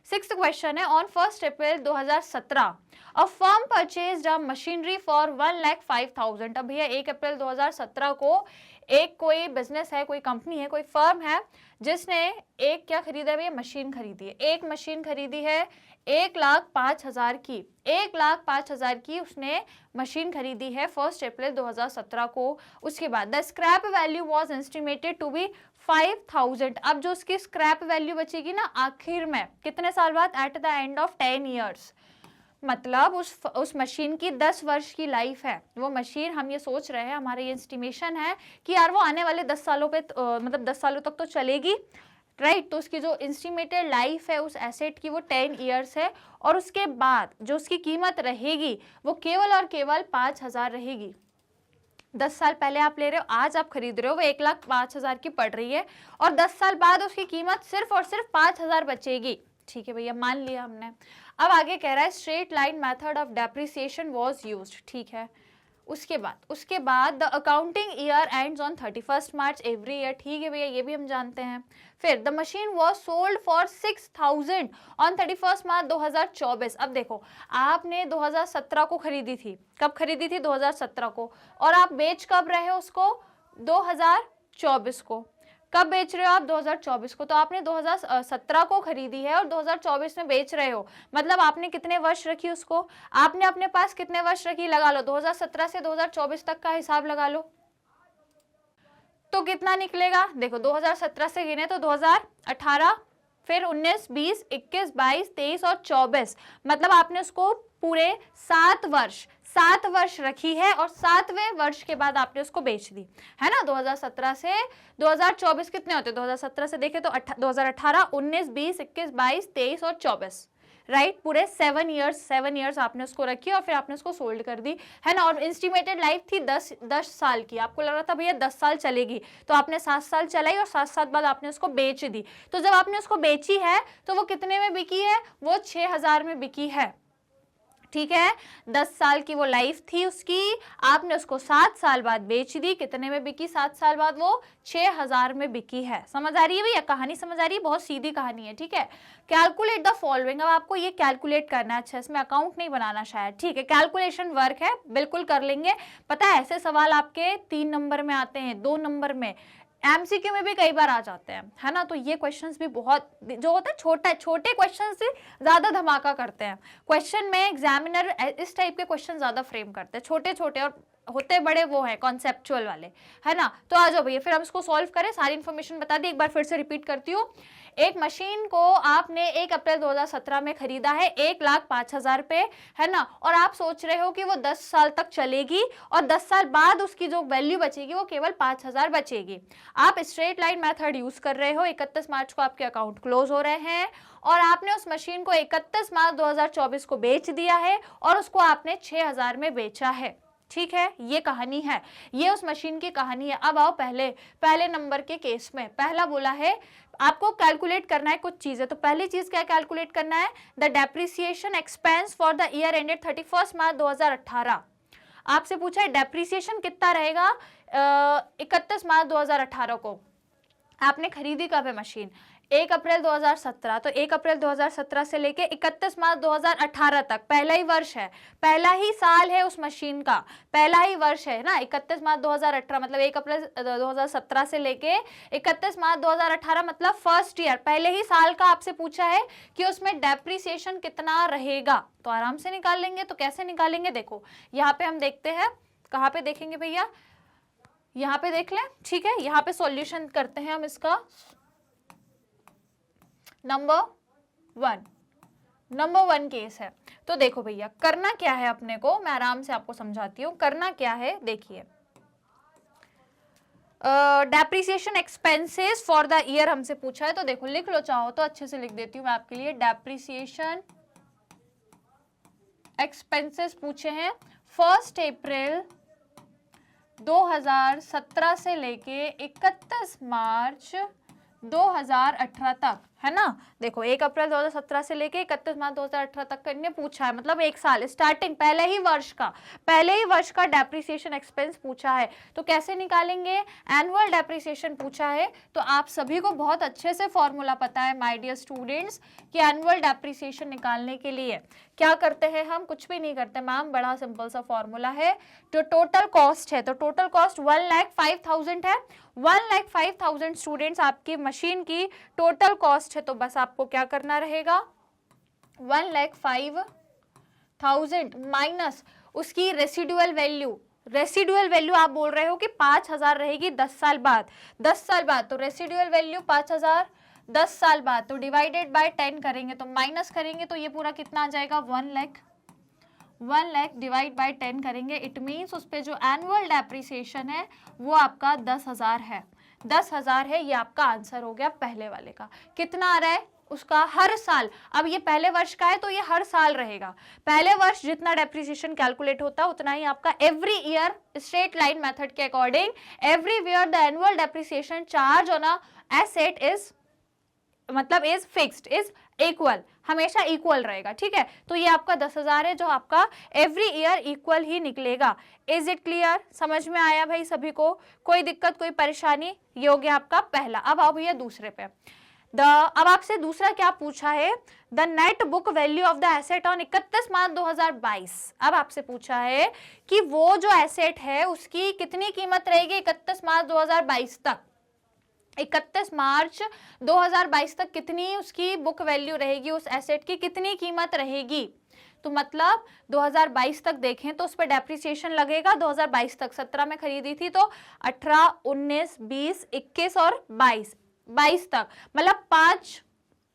6th क्वेश्चन है, on 1 April 2017 a firm purchased a machinery for 1,05,000। अब भैया 1 अप्रैल 2017 को एक कोई बिजनेस है, कोई कंपनी है, कोई फर्म है जिसने एक क्या खरीदा है भैया, मशीन खरीदी है। एक मशीन खरीदी है 1,05,000 की, 1,05,000 की उसने मशीन खरीदी है 1 अप्रैल 2017 को। उसके बाद the scrap value was estimated to be 5,000। अब जो उसकी स्क्रैप वैल्यू बचेगी ना आखिर में कितने साल बाद, eight the end of 10 years, मतलब उस मशीन की 10 वर्ष की लाइफ है। वो मशीन हम ये सोच रहे हैं, हमारा ये एस्टिमेशन है कि यार वो आने वाले 10 सालों पे मतलब 10 सालों तक तो चलेगी, राइट। तो उसकी जो एस्टिमेटेड लाइफ है उस एसेट की वो 10 ईयर्स है, और उसके बाद जो उसकी कीमत रहेगी वो केवल और केवल 5,000 रहेगी। 10 साल पहले आप ले रहे हो, आज आप खरीद रहे हो, वो 1,05,000 की पड़ रही है, और 10 साल बाद उसकी कीमत सिर्फ और सिर्फ 5,000 बचेगी। ठीक है भैया, मान लिया हमने। अब आगे कह रहा है straight line method of depreciation was used. ठीक है, उसके बाद the accounting year ends on 31 March every year. ठीक है भैया, ये भी हम जानते हैं। फिर the machine was sold for 6,000 on 31 मार्च 2024। अब देखो आपने 2017 को खरीदी थी, कब खरीदी थी, 2017 को, और आप बेच कब रहे हो उसको, 2024 को। कब बेच रहे हो आप, 2024 को। तो आपने 2017 को खरीदी है और 2024 में बेच रहे हो, मतलब आपने कितने वर्ष रखी उसको, आपने अपने पास कितने वर्ष रखी, लगा लो 2017 से 2024 तक का हिसाब लगा लो, तो कितना निकलेगा। देखो 2017 से गिने तो 2018, फिर 19, 20, 21, 22, 23 और 24, मतलब आपने उसको पूरे 7 वर्ष रखी है, और 7वें वर्ष के बाद आपने उसको बेच दी है ना। 2017 से 2024 कितने होते हैं, 2017 से देखें तो 2018, 19, 20, 21, 22, 23 और 24, राइट। पूरे 7 ईयर्स आपने उसको रखी और फिर आपने उसको सोल्ड कर दी है ना। और एस्टिमेटेड लाइफ थी 10 साल की, आपको लग रहा था भैया 10 साल चलेगी, तो आपने 7 साल चलाई और 7 साल बाद आपने उसको बेच दी। तो जब आपने उसको बेची है तो वो कितने में बिकी है, वो 6,000 में बिकी है। ठीक है, 10 साल की वो लाइफ थी उसकी, आपने उसको 7 साल बाद बेच दी, कितने में बिकी, 7 साल बाद वो 6,000 में बिकी है। समझ आ रही है भैया, कहानी समझ आ रही है, बहुत सीधी कहानी है। ठीक है, कैलकुलेट द फॉलोइंग। अब आपको ये कैलकुलेट करना है, अच्छा इसमें अकाउंट नहीं बनाना शायद, ठीक है, कैलकुलेशन वर्क है, बिल्कुल कर लेंगे। पता है ऐसे सवाल आपके 3 नंबर में आते हैं, 2 नंबर में, एमसीक्यू में भी कई बार आ जाते हैं, है ना। तो ये क्वेश्चंस भी बहुत जो होता है छोटे क्वेश्चन से ज्यादा धमाका करते हैं। क्वेश्चन में एग्जामिनर इस टाइप के क्वेश्चन ज्यादा फ्रेम करते हैं, छोटे छोटे, और होते बड़े वो है कॉन्सेप्चुअल वाले, है ना। तो आ जाओ भैया फिर हम इसको सॉल्व करें, सारी इन्फॉर्मेशन बता दी, एक बार फिर से रिपीट करती हूँ। एक मशीन को आपने 1 अप्रैल 2017 में खरीदा है 1,05,000 पे, है ना, और आप सोच रहे हो कि वो 10 साल तक चलेगी, और 10 साल बाद उसकी जो वैल्यू बचेगी वो केवल 5,000 बचेगी। आप स्ट्रेट लाइन मेथड यूज कर रहे हो, 31 मार्च को आपके अकाउंट क्लोज हो रहे हैं, और आपने उस मशीन को 31 मार्च 2024 को बेच दिया है, और उसको आपने 6,000 में बेचा है। ठीक है, ये कहानी है, ये उस मशीन की कहानी है। अब आओ पहले नंबर के केस में, पहला बोला है आपको कैलकुलेट करना है कुछ चीजें। तो पहली चीज क्या कैलकुलेट करना है, the depreciation expense for the year ended 31 मार्च 2018। आपसे पूछा है डेप्रिसिएशन कितना रहेगा 31 मार्च 2018 को, आपने खरीदी कब है मशीन, 1 अप्रैल 2017, तो 1 अप्रैल 2017 से लेके 31 मार्च 2018 तक पहला ही वर्ष है, पहला ही साल है उस मशीन का, पहला ही वर्ष है ना। 31 मार्च 2018 मतलब 1 अप्रैल 2017 से लेके 31 मार्च 2018 मतलब फर्स्ट ईयर, पहले ही साल का आपसे पूछा है कि उसमें डेप्रिसिएशन कितना रहेगा। तो आराम से निकाल लेंगे। तो कैसे निकालेंगे, देखो यहाँ पे हम देखते हैं, कहाँ पे देखेंगे भैया, यहाँ पे देख लें, ठीक है। यहाँ पे सॉल्यूशन करते हैं हम इसका। नंबर वन केस है। तो देखो भैया करना क्या है अपने को, मैं आराम से आपको समझाती हूँ। करना क्या है, देखिए depreciation expenses for the year हमसे पूछा है, तो देखो लिख लो, चाहो तो अच्छे से लिख देती हूँ मैं आपके लिए। डेप्रिसिएशन एक्सपेंसेस पूछे हैं 1 अप्रैल 2017 से लेके 31 मार्च 2018 तक, है ना। देखो 1 अप्रैल 2017 से लेके 31 मार्च 2018 तक का इन्हें पूछा है, मतलब एक साल स्टार्टिंग पहले ही वर्ष का डेप्रिसिएशन एक्सपेंस पूछा है। तो कैसे निकालेंगे, एनुअल डेप्रिसिएशन पूछा है। तो आप सभी को बहुत अच्छे से फॉर्मूला पता है माय डियर स्टूडेंट्स कि एनुअल डेप्रिसिएशन निकालने के लिए क्या करते हैं हम, कुछ भी नहीं करते मैम, बड़ा सिंपल सा फॉर्मूला है। जो टोटल कॉस्ट है, तो टोटल कॉस्ट 1,05,000 है। 1,05,000 स्टूडेंट्स आपकी मशीन की टोटल कॉस्ट है। तो बस आपको क्या करना रहेगा, 1,05,000 माइनस उसकी रेसिडुअल वैल्यू आप बोल रहे हो कि 5,000 रहेगी 10 साल बाद, 10 साल बाद, तो रेसिडुअल वैल्यू 5,000 10 साल बाद, तो डिवाइडेड बाय 10 करेंगे, तो माइनस करेंगे, तो ये पूरा कितना आ जाएगा 1 लाख डिवाइड बाय 10 करेंगे। इट मीन्स उस पे जो एनुअल डेप्रिसिएशन है वो आपका 10,000 है, 10,000 है। ये आपका आंसर हो गया पहले वाले का। कितना आ रहा है उसका हर साल, अब ये पहले वर्ष का है तो ये हर साल रहेगा। पहले वर्ष जितना डेप्रिसिएशन कैलकुलेट होता है उतना ही आपका every year straight line method के according every year the annual depreciation charge on a asset is मतलब इज फिक्स्ड, इज इक्वल, हमेशा इक्वल रहेगा। ठीक है, तो ये आपका 10,000 है जो आपका एवरी ईयर इक्वल ही निकलेगा। इज इट क्लियर, समझ में आया भाई सभी को, कोई दिक्कत कोई परेशानी। ये हो गया आपका पहला। अब आओ भैया दूसरे पे। अब आपसे दूसरा क्या पूछा है, the net book value of the asset on 31 मार्च 2022। अब आपसे पूछा है कि वो जो एसेट है उसकी कितनी कीमत रहेगी 31 मार्च 2022 तक, 31 मार्च 2022 तक कितनी उसकी बुक वैल्यू रहेगी, उस एसेट की कितनी कीमत रहेगी। तो मतलब 2022 तक देखें तो उस पर डेप्रिसिएशन लगेगा 2022 तक, 17 में खरीदी थी तो 18, 19, 20, 21 और 22 तक, मतलब 5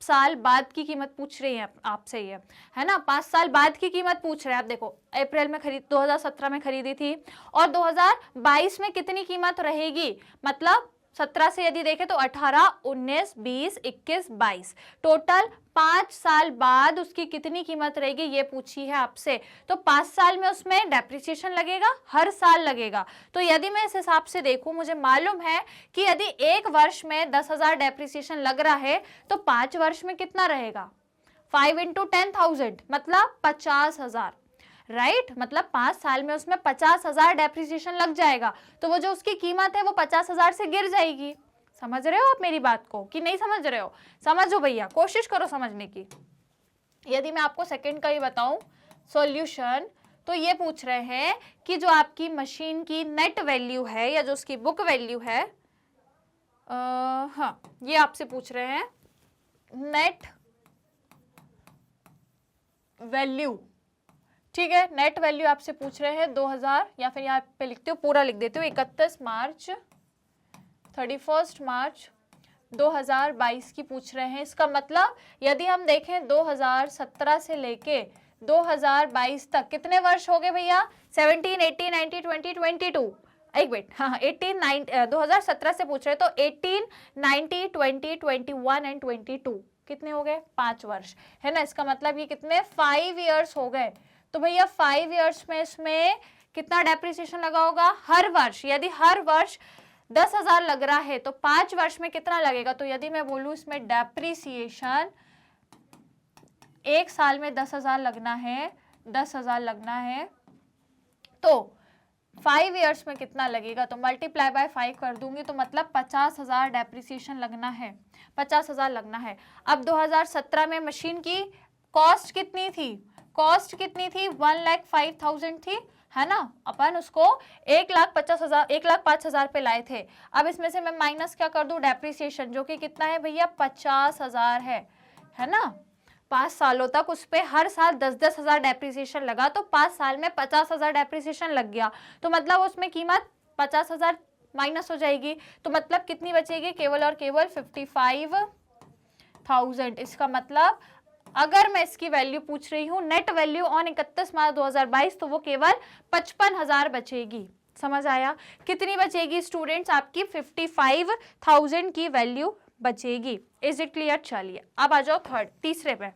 साल बाद की कीमत पूछ रही है आपसे, ये है ना, 5 साल बाद की कीमत पूछ रहे हैं। आप देखो अप्रैल में 2017 में खरीदी थी और 2022 में कितनी कीमत रहेगी, मतलब 17 से यदि देखें तो 18, 19, 20, 21, 22, टोटल 5 साल बाद उसकी कितनी कीमत रहेगी ये पूछी है आपसे। तो 5 साल में उसमें डेप्रिसिएशन लगेगा, हर साल लगेगा। तो यदि मैं इस हिसाब से देखूं, मुझे मालूम है कि यदि एक वर्ष में 10,000 डेप्रिसिएशन लग रहा है तो 5 वर्ष में कितना रहेगा, 5 × 10,000 मतलब 50,000, राइट, मतलब 5 साल में उसमें 50,000 डेप्रिसिएशन लग जाएगा। तो वो जो उसकी कीमत है वो 50,000 से गिर जाएगी। समझ रहे हो आप मेरी बात को कि नहीं समझ रहे हो, समझो भैया, कोशिश करो समझने की। यदि मैं आपको सेकंड का ही बताऊं सॉल्यूशन, तो ये पूछ रहे हैं कि जो आपकी मशीन की नेट वैल्यू है या जो उसकी बुक वैल्यू है, हाँ ये आपसे पूछ रहे हैं नेट वैल्यू, ठीक है, नेट वैल्यू आपसे पूछ रहे हैं 2000, या फिर यहाँ पे लिखते हो, पूरा लिख देते हो, 31 मार्च 2022 की पूछ रहे हैं। इसका मतलब यदि हम देखें 2017 से लेके 2022 तक कितने वर्ष हो गए भैया, 17, 18, 19, 20, 22, एक मिनट, हाँ 2017 से पूछ रहे तो 18, 19, 20, 21 एंड 22 कितने हो गए, 5 वर्ष, है ना। इसका मतलब ये कितने 5 ईयर्स हो गए। तो भैया 5 ईयर्स में इसमें कितना डेप्रिसिएशन लगा होगा, हर वर्ष, यदि हर वर्ष 10,000 लग रहा है तो 5 वर्ष में कितना लगेगा। तो यदि मैं बोलूं इसमें डेप्रिसिएशन एक साल में 10,000 लगना है, 10,000 लगना है, तो 5 ईयर्स में कितना लगेगा, तो मल्टीप्लाई बाय 5 कर दूंगी, तो मतलब 50,000 डेप्रिसिएशन लगना है, 50,000 लगना है। अब 2017 में मशीन की कॉस्ट कितनी थी, कॉस्ट कितनी थी, 1,05,000 थी, है ना। अपन उसको 1,05,000 पे लाए थे। अब इसमें से मैं माइनस क्या कर दूं, डेप्रिसिएशन, जो कि कितना है भैया 50,000 है ना। 5 सालों तक उस पे हर साल 10,000 डेप्रिसिएशन लगा, तो 5 साल में 50,000 डेप्रिसिएशन लग गया, तो मतलब उसमें कीमत 50,000 माइनस हो जाएगी, तो मतलब कितनी बचेगी, केवल और केवल 55,000। इसका मतलब अगर मैं इसकी वैल्यू पूछ रही हूँ नेट वैल्यू ऑन 31 मार्च 2022, तो वो केवल 55,000 बचेगी। समझ आया, कितनी बचेगी स्टूडेंट्स, आपकी 55,000 की वैल्यू बचेगी। Is it clear. चलिए अब आ जाओ तीसरे पे।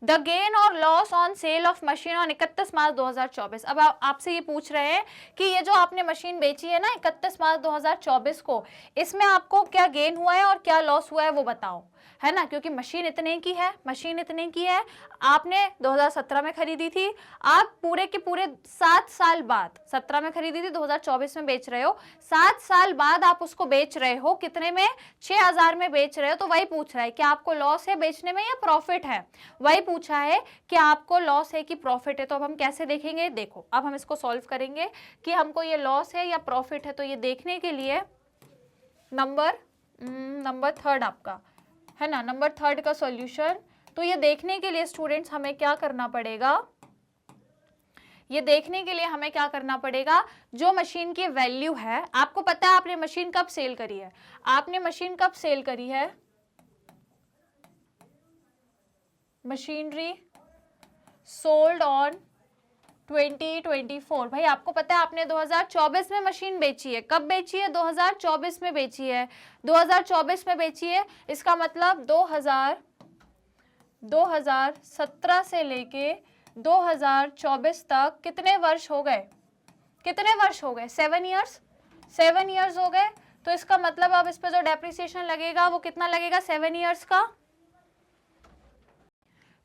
द गेन और loss on sale of machine on 31 मार्च 2024। अब आपसे ये पूछ रहे हैं कि ये जो आपने मशीन बेची है ना 31 मार्च 2024 को, इसमें आपको क्या गेन हुआ है और क्या लॉस हुआ है वो बताओ, है ना, क्योंकि मशीन इतने की है, मशीन इतने की है, आपने 2017 में खरीदी थी, आप पूरे के पूरे 7 साल बाद, 17 में खरीदी थी 2024 में बेच रहे हो, 7 साल बाद आप उसको बेच रहे हो, कितने में, 6000 में बेच रहे हो। तो वही पूछ रहा है कि आपको लॉस है बेचने में या प्रॉफिट है, वही पूछा है कि आपको लॉस है कि प्रॉफिट है। तो अब हम कैसे देखेंगे, देखो अब हम इसको सॉल्व करेंगे कि हमको ये लॉस है या प्रॉफिट है। तो ये देखने के लिए नंबर थर्ड आपका है ना, नंबर थर्ड का सॉल्यूशन। तो ये देखने के लिए स्टूडेंट्स हमें क्या करना पड़ेगा, ये देखने के लिए हमें क्या करना पड़ेगा, जो मशीन की वैल्यू है, आपको पता है आपने मशीन कब सेल करी है, आपने मशीन कब सेल करी है, मशीनरी सोल्ड ऑन 2024। भाई आपको पता है आपने 2024 में मशीन बेची है, कब बेची है, 2024 में बेची है, 2024 में बेची है। इसका मतलब 2017 से लेके 2024 तक कितने वर्ष हो गए, कितने वर्ष हो गए, 7 ईयर्स, 7 ईयर्स हो गए। तो इसका मतलब अब इस पे जो डेप्रिसिएशन लगेगा वो कितना लगेगा, 7 ईयर्स का।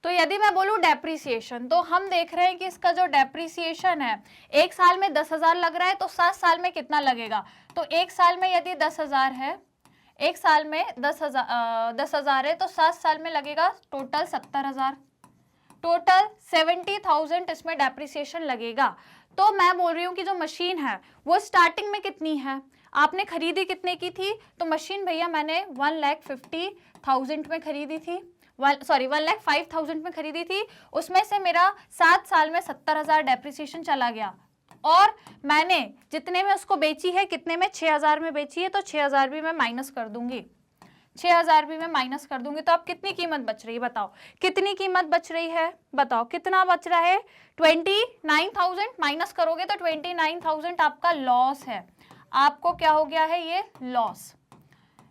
तो यदि मैं बोलूं डेप्रिसिएशन, तो हम देख रहे हैं कि इसका जो डेप्रिसिएशन है, एक साल में 10,000 लग रहा है, तो 7 साल में कितना लगेगा। तो एक साल में यदि 10,000 है, एक साल में 10,000 है, तो 7 साल में लगेगा टोटल 70,000, टोटल 70,000 इसमें डेप्रिसिएशन लगेगा। तो मैं बोल रही हूँ कि जो मशीन है वो स्टार्टिंग में कितनी है, आपने खरीदी कितने की थी, तो मशीन भैया मैंने 1,50,000 में खरीदी थी, 1,05,000 में खरीदी थी, उसमें से मेरा 7 साल में 70,000 डेप्रिसिएशन चला गया, और मैंने जितने में उसको बेची है, कितने में, 6,000 में बेची है, तो 6,000 भी मैं माइनस कर दूंगी, 6,000 भी मैं माइनस कर दूंगी। तो अब कितनी कीमत बच रही है बताओ, कितनी कीमत बच रही है बताओ, कितना बच रहा है, 29,000 माइनस करोगे तो 29,000 आपका लॉस है, आपको क्या हो गया है, ये लॉस,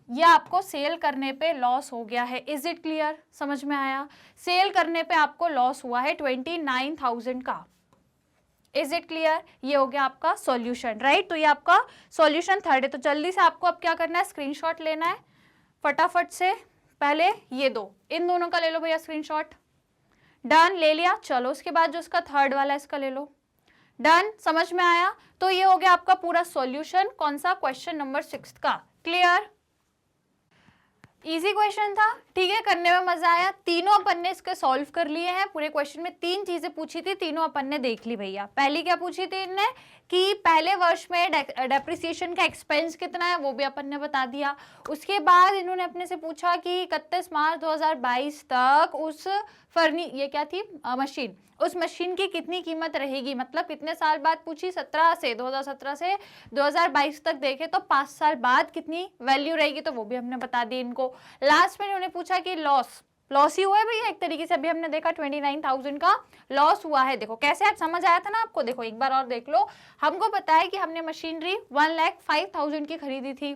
ये आपको सेल करने पे लॉस हो गया है। इज इट क्लियर, समझ में आया, सेल करने पे आपको लॉस हुआ है 29,000 का। इज इट क्लियर, ये हो गया आपका सॉल्यूशन, राइट। तो ये आपका सॉल्यूशन थर्ड है। तो जल्दी से आपको अब क्या करना है, स्क्रीनशॉट लेना है फटाफट से, पहले ये दो, इन दोनों का ले लो भैया स्क्रीनशॉट, डन, ले लिया। चलो उसके बाद जो इसका थर्ड वाला है इसका ले लो, डन, समझ में आया। तो ये हो गया आपका पूरा सॉल्यूशन, कौन सा, क्वेश्चन नंबर 6 का। क्लियर, इजी क्वेश्चन था, ठीक है, करने में मजा आया। तीनों अपन ने इसके सॉल्व कर लिए हैं। पूरे क्वेश्चन में 3 चीजें पूछी थी, तीनों अपन ने देख ली भैया। पहली क्या पूछी थी इनने कि पहले वर्ष में डेप्रिसिएशन का एक्सपेंस कितना है, वो भी अपन ने बता दिया। उसके बाद इन्होंने अपने से पूछा कि 31 मार्च 2022 तक उस ये क्या थी, मशीन, उस मशीन की कितनी कीमत रहेगी, मतलब कितने साल बाद पूछी, 2017 से 2022 तक देखे तो 5 साल बाद कितनी वैल्यू रहेगी, तो वो भी हमने बता दी इनको। लास्ट में इन्होंने पूछा कि लॉस ही हुआ है भैया, एक तरीके से अभी हमने देखा 29,000 का लॉस हुआ है। देखो कैसे, आप समझ आया था ना आपको, देखो एक बार और देख लो। हमको पता है कि हमने मशीनरी 1,05,000 की खरीदी थी,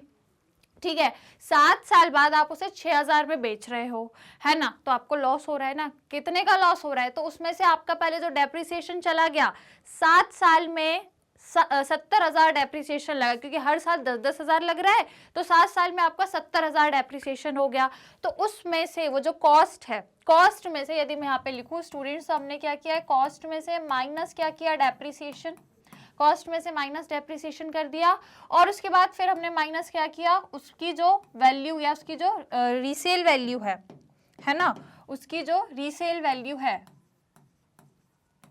ठीक है, 7 साल बाद आप उसे 6,000 में बेच रहे हो, है ना, तो आपको लॉस हो रहा है ना, कितने का लॉस हो रहा है, तो उसमें से आपका पहले जो डेप्रिसिएशन चला गया, 7 साल में 70,000 डेप्रिसिएशन लगा, क्योंकि हर साल 10,000 लग रहा है, तो 7 साल में आपका 70,000 डेप्रिसिएशन हो गया। तो उसमें से वो जो कॉस्ट है, कॉस्ट में से यदि मैं यहाँ पे लिखूँ स्टूडेंट्स, हमने क्या किया है, कॉस्ट में से माइनस क्या किया, डेप्रिसिएशन, कॉस्ट में से माइनस डेप्रिसिएशन कर दिया, और उसके बाद फिर हमने माइनस क्या किया, उसकी जो वैल्यू या उसकी जो रीसेल वैल्यू है ना, उसकी जो रीसेल वैल्यू है,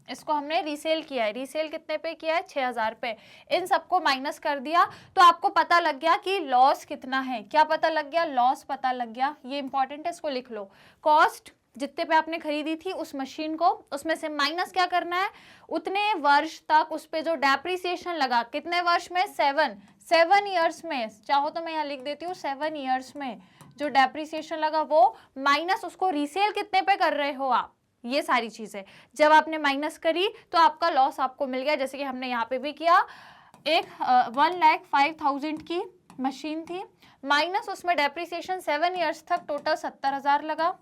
इसको हमने रीसेल किया है, रीसेल कितने पे किया है, 6,000 पे, इन सबको माइनस कर दिया। तो आपको पता लग गया कि लॉस कितना है, क्या पता लग गया, लॉस पता लग गया। ये इंपॉर्टेंट है, इसको लिख लो। कॉस्ट जितने पे आपने खरीदी थी उस मशीन को, उसमें से माइनस क्या करना है, उतने वर्ष तक उस पे जो डेप्रिसिएशन लगा, कितने वर्ष में, 7 ईयर्स में, चाहो तो मैं यहाँ लिख देती हूँ 7 ईयर्स में जो डेप्रिसिएशन लगा वो, माइनस उसको रीसेल कितने पे कर रहे हो आप, ये सारी चीजें जब आपने माइनस करी तो आपका लॉस आपको मिल गया। जैसे कि हमने यहाँ पे भी किया, एक 1,05,000 की मशीन थी, माइनस उसमें डेप्रिसिएशन 7 ईयर्स तक टोटल 70,000 लगा,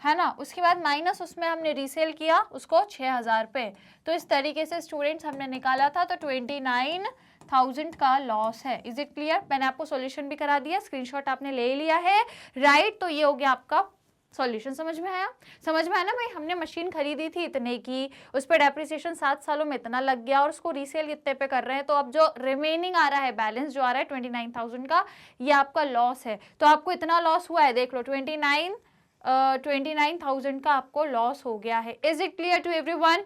है ना, उसके बाद माइनस उसमें हमने रीसेल किया उसको 6000 पे। तो इस तरीके से स्टूडेंट्स हमने निकाला था, तो 29,000 का लॉस है। Is it clear? मैंने आपको सॉल्यूशन भी करा दिया, स्क्रीनशॉट आपने ले लिया है, राइट? तो ये हो गया आपका सॉल्यूशन। समझ में आया? समझ में आया ना भाई? हमने मशीन खरीदी थी इतने की, उस पर डेप्रिसिएशन 7 सालों में इतना लग गया और उसको रीसेल इतने पे कर रहे हैं, तो अब जो रिमेनिंग आ रहा है, बैलेंस जो आ रहा है 29,000 का, ये आपका लॉस है। तो आपको इतना लॉस हुआ है, देख लो 29,000 का आपको लॉस हो गया है। Is it clear to everyone?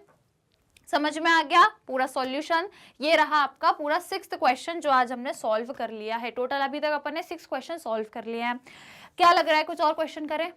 समझ में आ गया पूरा सॉल्यूशन? ये रहा आपका पूरा 6th क्वेश्चन जो आज हमने सॉल्व कर लिया है। टोटल अभी तक अपन ने 6 क्वेश्चन सॉल्व कर लिए हैं। क्या लग रहा है, कुछ और क्वेश्चन करें?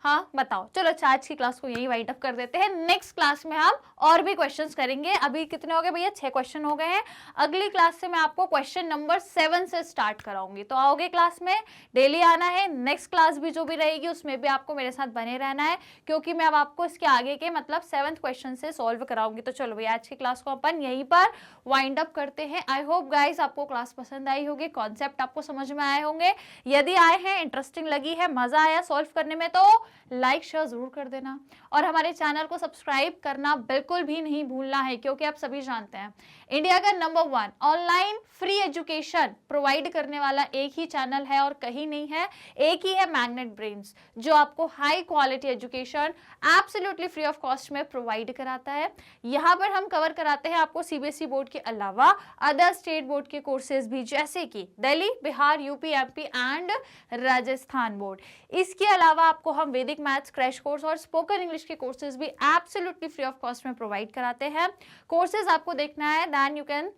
हाँ बताओ। चलो आज की क्लास को यही वाइंड अप कर देते हैं। नेक्स्ट क्लास में हम और भी क्वेश्चंस करेंगे। अभी कितने हो गए भैया? 6 क्वेश्चन हो गए हैं। अगली क्लास से मैं आपको क्वेश्चन नंबर 7 से स्टार्ट कराऊंगी, तो आओगे क्लास में, डेली आना है। नेक्स्ट क्लास भी जो भी रहेगी उसमें भी आपको मेरे साथ बने रहना है, क्योंकि मैं अब आपको इसके आगे के मतलब 7th क्वेश्चन से सॉल्व कराऊंगी। तो चलो भैया आज की क्लास को अपन यहीं पर वाइंड अप करते हैं। आई होप गाइज आपको क्लास पसंद आई होगी, कॉन्सेप्ट आपको समझ में आए होंगे। यदि आए हैं, इंटरेस्टिंग लगी है, मजा आया सॉल्व करने में, तो लाइक शेयर जरूर कर देना और हमारे चैनल को सब्सक्राइब करना बिल्कुल भी नहीं भूलना है, क्योंकि आप सभी जानते हैं इंडिया का number 1 online free education provide करने वाला एक ही चैनल है और कहीं नहीं है, एक ही है मैग्नेट ब्रेन्स, जो आपको high quality education absolutely free of cost में प्रोवाइड कराता है। यहाँ पर हम कवर कराते हैं आपको सीबीएसई बोर्ड के अलावा अदर स्टेट बोर्ड के कोर्सेज भी, जैसे कि Delhi, Bihar, UP, MP and Rajasthan board. इसके अलावा आपको हम वैदिक मैथ्स क्रैश कोर्स और स्पोकन इंग्लिश के कोर्सेज भी एब्सोल्युटली फ्री ऑफ कॉस्ट में प्रोवाइड कराते हैं। कोर्सेज आपको देखना है, देन यू कैन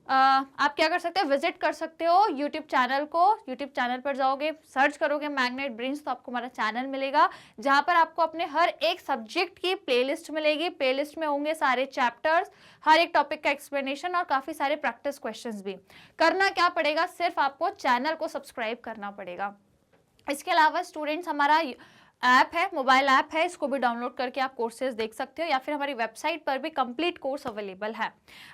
आप क्या कर सकते हो, विजिट कर सकते हो यूट्यूब चैनल को। यूट्यूब चैनल पर जाओगे, सर्च करोगे मैग्नेट ब्रेन्स, तो आपको हमारा चैनल मिलेगा, जहां पर आपको अपने हर एक सब्जेक्ट की प्लेलिस्ट मिलेगी। प्लेलिस्ट में होंगे सारे चैप्टर्स, हर एक टॉपिक का एक्सप्लेनेशन और काफी सारे प्रैक्टिस क्वेश्चंस भी। करना क्या पड़ेगा, सिर्फ आपको चैनल को सब्सक्राइब करना पड़ेगा। इसके अलावा स्टूडेंट्स हमारा ऐप है, मोबाइल ऐप है, इसको भी डाउनलोड करके आप कोर्सेज देख सकते हो, या फिर हमारी वेबसाइट पर भी कंप्लीट कोर्स अवेलेबल है।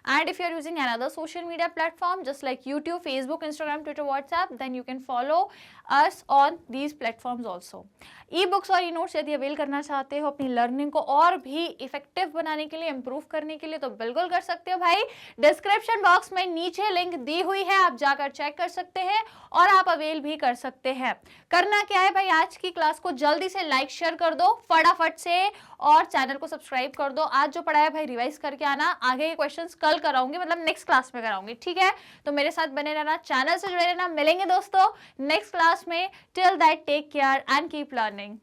And if you are using another social media platform just like YouTube, Facebook, Instagram, Twitter, WhatsApp, then you can follow us on these platforms also. E books और e notes यदि avail करना चाहते हो अपनी learning को और भी effective बनाने के लिए, इंप्रूव करने के लिए, तो बिल्कुल कर सकते हो भाई। डिस्क्रिप्शन बॉक्स में नीचे लिंक दी हुई है, आप जाकर चेक कर सकते हैं और आप अवेल भी कर सकते हैं। करना क्या है भाई, आज की क्लास को जल्दी से लाइक शेयर कर दो फटाफट से और चैनल को सब्सक्राइब कर दो। आज जो पढ़ाया भाई रिवाइज करके आना, आगे के क्वेश्चंस कल कराऊंगी, मतलब नेक्स्ट क्लास में कराऊंगी, ठीक है? तो मेरे साथ बने रहना, चैनल से जुड़े रहना। मिलेंगे दोस्तों नेक्स्ट क्लास में। Till that take care and keep learning.